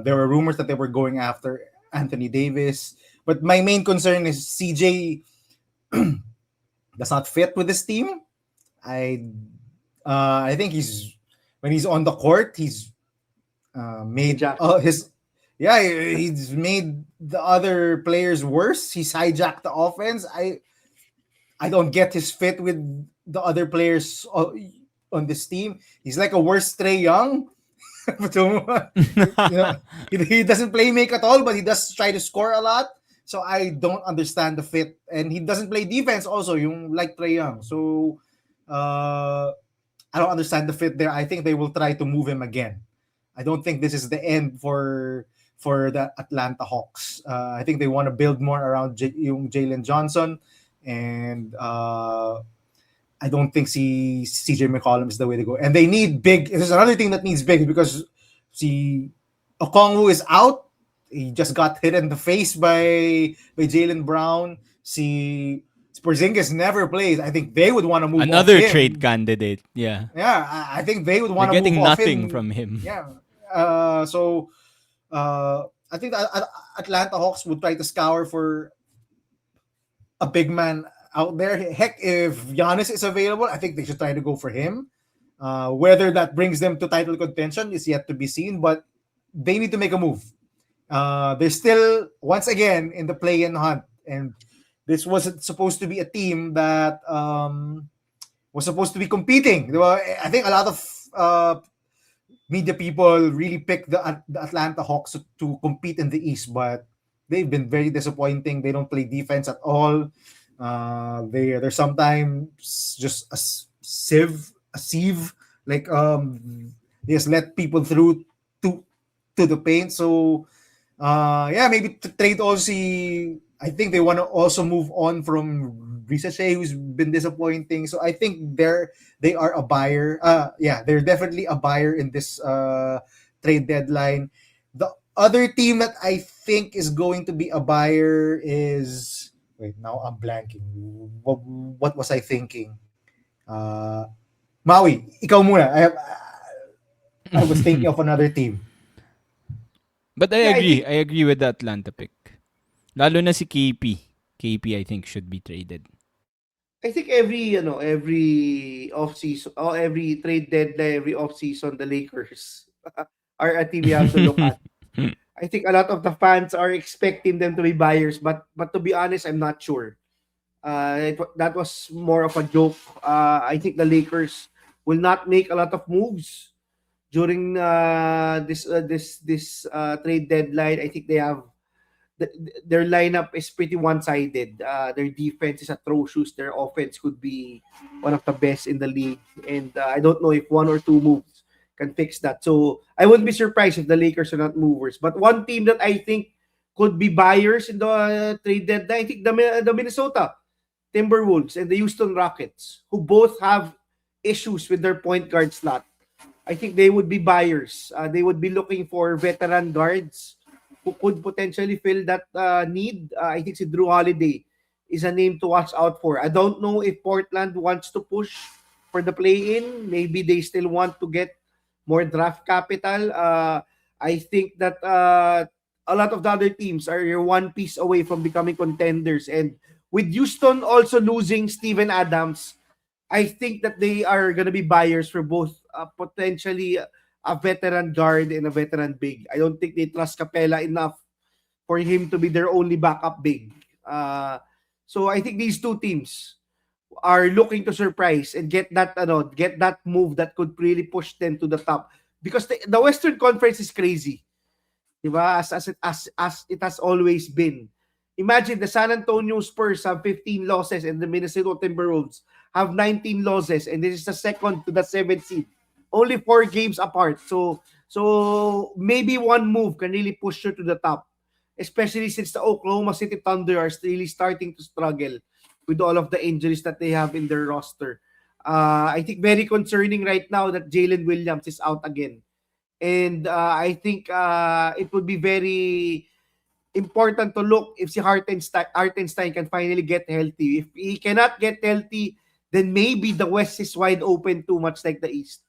There were rumors that they were going after Anthony Davis, but my main concern is CJ does not fit with this team. I I think when he's on the court, he's made
Jack.
he's made the other players worse. He's hijacked the offense. I don't get his fit with the other players on this team. He's like a worse Trey Young. So, he doesn't play make at all, but he does try to score a lot. So I don't understand the fit, and he doesn't play defense also, yung like Trey Young. So I don't understand the fit there. I think they will try to move him again. I don't think this is the end for the Atlanta Hawks. I think they want to build more around yung Jalen Johnson, and I don't think CJ McCollum is the way to go. And they need big. There's another thing that needs big because Okongwu is out. He just got hit in the face by Jaylen Brown. Porzingis never plays. I think they would want to move
Another
off him.
trade candidate. Yeah.
Yeah, I think they would want
They're
to move
getting
off
nothing
him.
from him.
Yeah. I think the Atlanta Hawks would try to scour for a big man out there. Heck, if Giannis is available, I think they should try to go for him. Whether that brings them to title contention is yet to be seen, but they need to make a move. They're still, once again, in the play-in hunt, and this wasn't supposed to be a team that was supposed to be competing. I think a lot of media people really picked the Atlanta Hawks to compete in the East, but they've been very disappointing. They don't play defense at all. They're sometimes just a sieve, like they just let people through to the paint. So maybe to trade also. I think they want to also move on from Risache, who's been disappointing. So I think they are a buyer. They're definitely a buyer in this trade deadline. The other team that I think is going to be a buyer is... Wait, now I'm blanking. What was I thinking? Maui, ikaw muna. I was thinking of another team.
But I agree with the Atlanta pick. Lalo na si KP. KP, I think, should be traded.
I think every off-season, every trade deadline, every off-season, the Lakers are a team you have to look at. I think a lot of the fans are expecting them to be buyers, but to be honest, I'm not sure. That was more of a joke. I think the Lakers will not make a lot of moves during this trade deadline. I think they have their lineup is pretty one-sided. Their defense is atrocious. Their offense could be one of the best in the league, and I don't know if one or two moves can fix that. So I wouldn't be surprised if the Lakers are not movers. But one team that I think could be buyers in the trade deadline, I think the Minnesota Timberwolves and the Houston Rockets, who both have issues with their point guard slot. I think they would be buyers. They would be looking for veteran guards who could potentially fill that need. I think si Drew Holiday is a name to watch out for. I don't know if Portland wants to push for the play-in. Maybe they still want to get more draft capital. I think that a lot of the other teams are one piece away from becoming contenders. And with Houston also losing Steven Adams, I think that they are going to be buyers for both potentially a veteran guard and a veteran big. I don't think they trust Capella enough for him to be their only backup big. So I think these two teams are looking to surprise and get that move that could really push them to the top, because the Western Conference is crazy, diba? As it has always been. Imagine the San Antonio Spurs have 15 losses and the Minnesota Timberwolves have 19 losses, and this is the second to the 7th seed, only 4 games apart. So maybe one move can really push you to the top, especially since the Oklahoma City Thunder are really starting to struggle with all of the injuries that they have in their roster. I think very concerning right now that Jalen Williams is out again. And I think it would be very important to look if si Hartenstein can finally get healthy. If he cannot get healthy, then maybe the West is wide open too much like the East.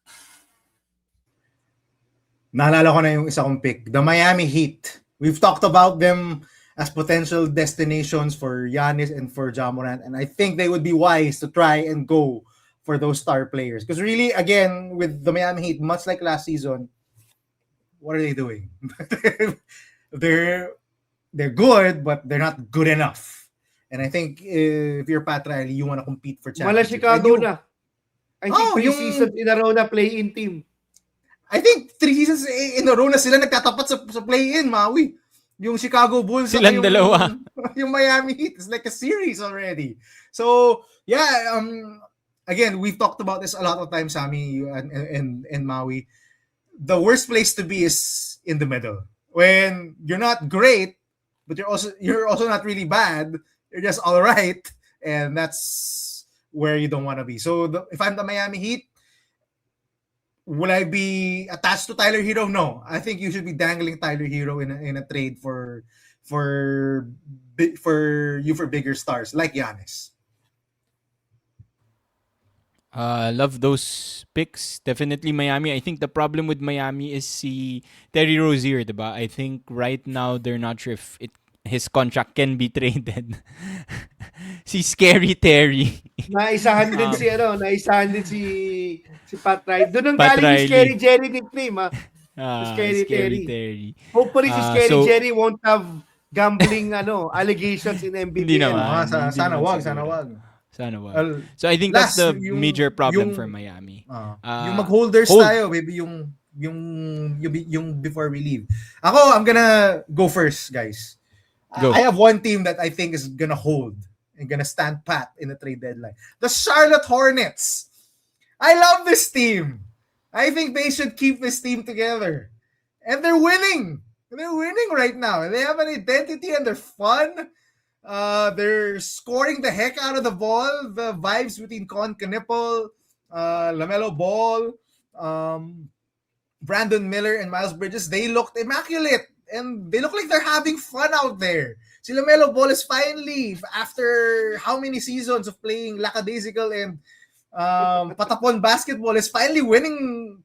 Naalala ko na yung isa kong pick, the Miami Heat. We've talked about them as potential destinations for Giannis and for Ja Morant, and I think they would be wise to try and go for those star players. Because really, again, with the Miami Heat, much like last season, what are they doing? they're they're good, but they're not good enough. And I think if you're Pat Riley, you want to compete for
Mala
championships.
Chicago na. I think
Oh,
3
yung
seasons in a row na play-in team.
I think 3 seasons in a row na sila nagtatapat sa play-in, Maui. Yung Chicago Bulls
Silang
yung,
dalawa.
yung Miami Heat. It's like a series already. So, yeah, again, we've talked about this a lot of times, Sammy and Maui. The worst place to be is in the middle. When you're not great, but you're also not really bad. You're just all right, and that's where you don't want to be. So if I'm the Miami Heat, will I be attached to Tyler Hero? No. I think you should be dangling Tyler Hero in a trade for bigger stars like Giannis.
Love those picks. Definitely Miami. I think the problem with Miami is si Terry Rozier, diba? I think right now they're not sure if his contract can be traded. Si Scary Terry.
Naisahan din si Pat Riley. Doon ang
Pat
galing yung
Riley.
Scary Jerry nickname, Scary Terry.
Terry.
Hopefully si Scary
So-
Jerry won't have gambling allegations in MBBL.
Hindi naman. Hindi
Sana
naman
wag,
siguro.
sana wag.
Sana wag.
Well,
So I think that's
last,
the
yung-
major problem
yung-
for Miami.
yung mag-holders
hold.
tayo, maybe yung before we leave. Ako, I'm gonna go first, guys.
Go.
I have one team that I think is gonna hold and gonna stand pat in the trade deadline. The Charlotte Hornets. I love this team. I think they should keep this team together. And they're winning. They're winning right now. They have an identity and they're fun. They're scoring the heck out of the ball. The vibes between Con Knipple, LaMelo Ball, Brandon Miller, and Miles Bridges, they looked immaculate. And they look like they're having fun out there. Si LaMelo Ball is finally, after how many seasons of playing lackadaisical and patapon basketball, is finally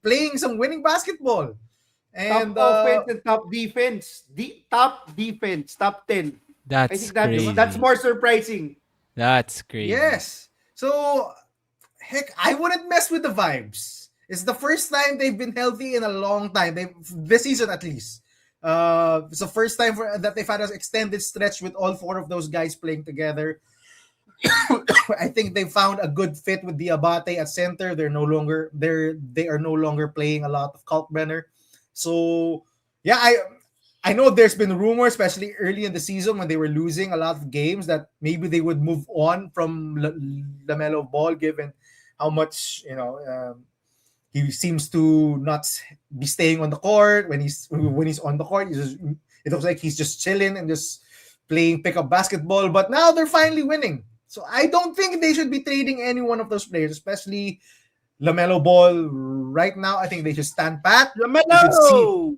playing some winning basketball. And
Top offense and top defense. Top defense, top 10. I
That's
think
crazy.
that's more surprising.
That's crazy.
yes. So, heck, I wouldn't mess with the vibes. It's the first time they've been healthy in a long time. This season at least. It's the first time that they've had an extended stretch with all four of those guys playing together. I think they found a good fit with Diabate at center. They are no longer playing a lot of Kalkbrenner. So yeah, I know there's been rumors, especially early in the season when they were losing a lot of games, that maybe they would move on from LaMelo Ball, given how much he seems to not be staying on the court. When he's on the court, it looks like he's just chilling and just playing pickup basketball. But now they're finally winning. So I don't think they should be trading any one of those players, especially LaMelo Ball. Right now, I think they should stand pat.
LaMelo!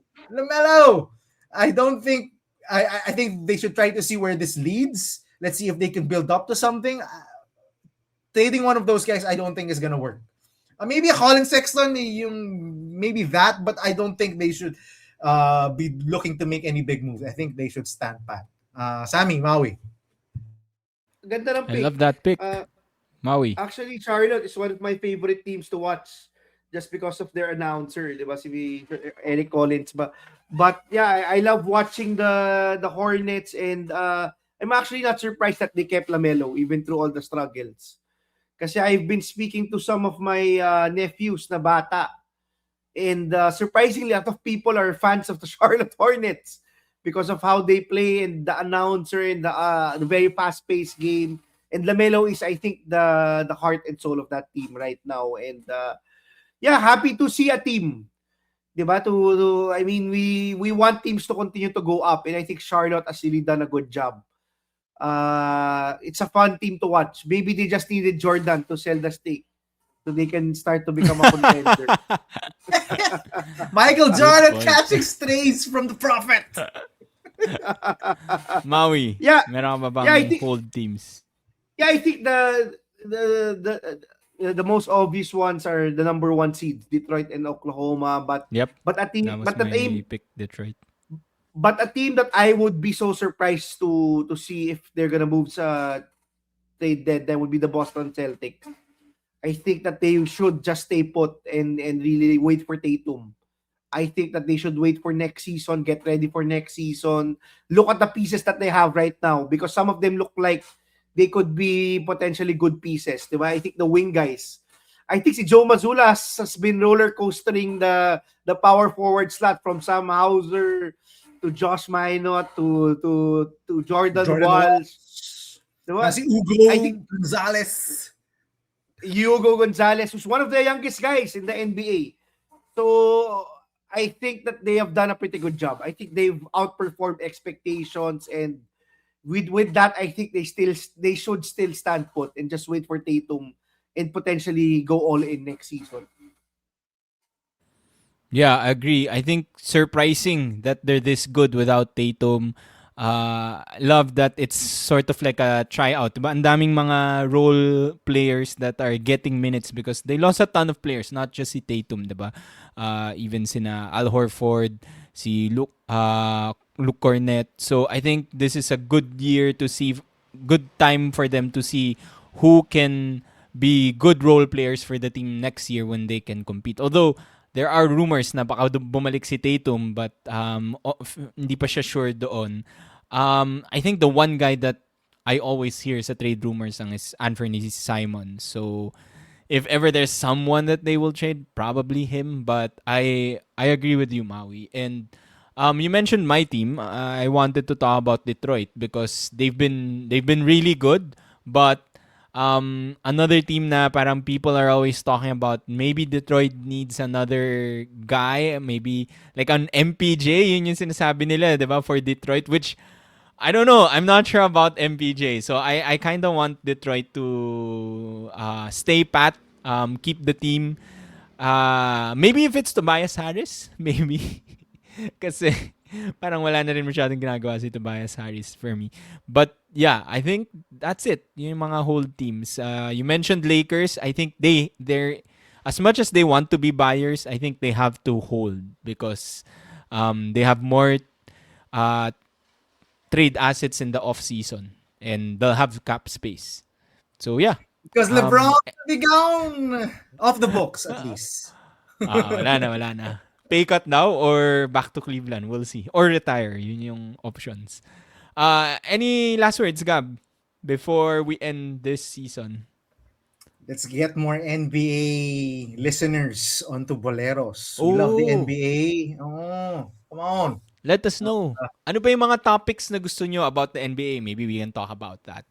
I don't think. I think they should try to see where this leads. Let's see if they can build up to something. Trading one of those guys, I don't think is gonna work. Maybe a Colin Sexton, maybe that, but I don't think they should be looking to make any big moves. I think they should stand pat. Sammy, Maui.
Ganda ng
I
pick.
love that pick. Maui.
Actually, Charlotte is one of my favorite teams to watch just because of their announcer, di ba, si Eric Collins. But yeah, I love watching the Hornets, and I'm actually not surprised that they kept LaMelo even through all the struggles. Kasi I've been speaking to some of my nephews na bata, and surprisingly, a lot of people are fans of the Charlotte Hornets because of how they play and the announcer and the very fast-paced game. And LaMelo is, I think, the heart and soul of that team right now. And yeah, happy to see a team. Diba? I mean, we want teams to continue to go up, and I think Charlotte has really done a good job. It's a fun team to watch. Maybe they just needed Jordan to sell the stake so they can start to become a contender.
Michael Jordan
point.
catching strays from the prophet.
Maui.
Yeah.
Meron ka ba bang
Yeah, I think-
hold teams?
Yeah, I think the most obvious ones are the number 1 seeds, Detroit and Oklahoma. But
Yep.
a team,
That was
but that
my
aim,
pick, Detroit.
but a team that I would be so surprised to see if they're gonna move sa trade deadline would be the Boston Celtics. I think that they should just stay put and really wait for Tatum. I think that they should wait for next season, get ready for next season. Look at the pieces that they have right now because some of them look like they could be potentially good pieces. Diba? I think the wing guys. I think si Joe Mazzulla has been roller coastering the power forward slot from Sam Hauser to Josh Minot to Jordan
Jordan
Walsh.
Walsh.
Diba?
Si
I think
Hugo Gonzalez.
Hugo Gonzalez was one of the youngest guys in the NBA. So I think that they have done a pretty good job. I think they've outperformed expectations, and with that, I think they should still stand put and just wait for Tatum and potentially go all in next season.
Yeah, I agree. I think surprising that they're this good without Tatum. Love that it's sort of like a tryout. Diba? Ang daming mga role players that are getting minutes because they lost a ton of players, not just si Tatum, diba? Even sina Al Horford, si Luke Cornett. So I think this is a good year to see, good time for them to see who can be good role players for the team next year when they can compete. Although there are rumors na baka bumalik si Tatum but hindi pa siya sure doon. I think the one guy that I always hear sa trade rumors lang is Anthony Simon. So if ever there's someone that they will trade, probably him. But I agree with you, Maui. And you mentioned my team. I wanted to talk about Detroit because they've been really good. But another team na parang people are always talking about, maybe Detroit needs another guy, maybe like an MPJ, yun yung sinasabi nila, 'di ba, for Detroit, which I don't know. I'm not sure about MPJ. So I kind of want Detroit to stay pat, keep the team. Maybe if it's Tobias Harris, maybe. Kasi parang wala na rin masyadong ginagawa si Tobias Harris for me. But yeah, I think that's it. Yung mga hold teams. You mentioned Lakers. I think they're as much as they want to be buyers, I think they have to hold because they have more uh, trade assets in the off season and they'll have cap space. So yeah.
Because LeBron
Um,
will be gone. Off the books, at least.
wala na. Pay cut now or back to Cleveland, we'll see. Or retire, yun yung options. Any last words, Gab, before we end this season?
Let's get more NBA listeners onto Boleros. We love the
Oh,
NBA. Oh, come on.
let us know. Ano ba yung mga topics na gusto nyo about the NBA? Maybe we can talk about that.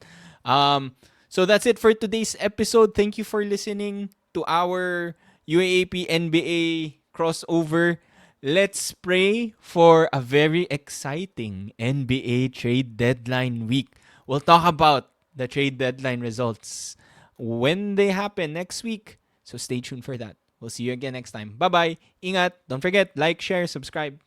So that's it for today's episode. Thank you for listening to our UAAP NBA crossover. Let's pray for a very exciting NBA trade deadline week. We'll talk about the trade deadline results when they happen next week. So stay tuned for that. We'll see you again next time. Bye-bye. Ingat. Don't forget, like, share, subscribe.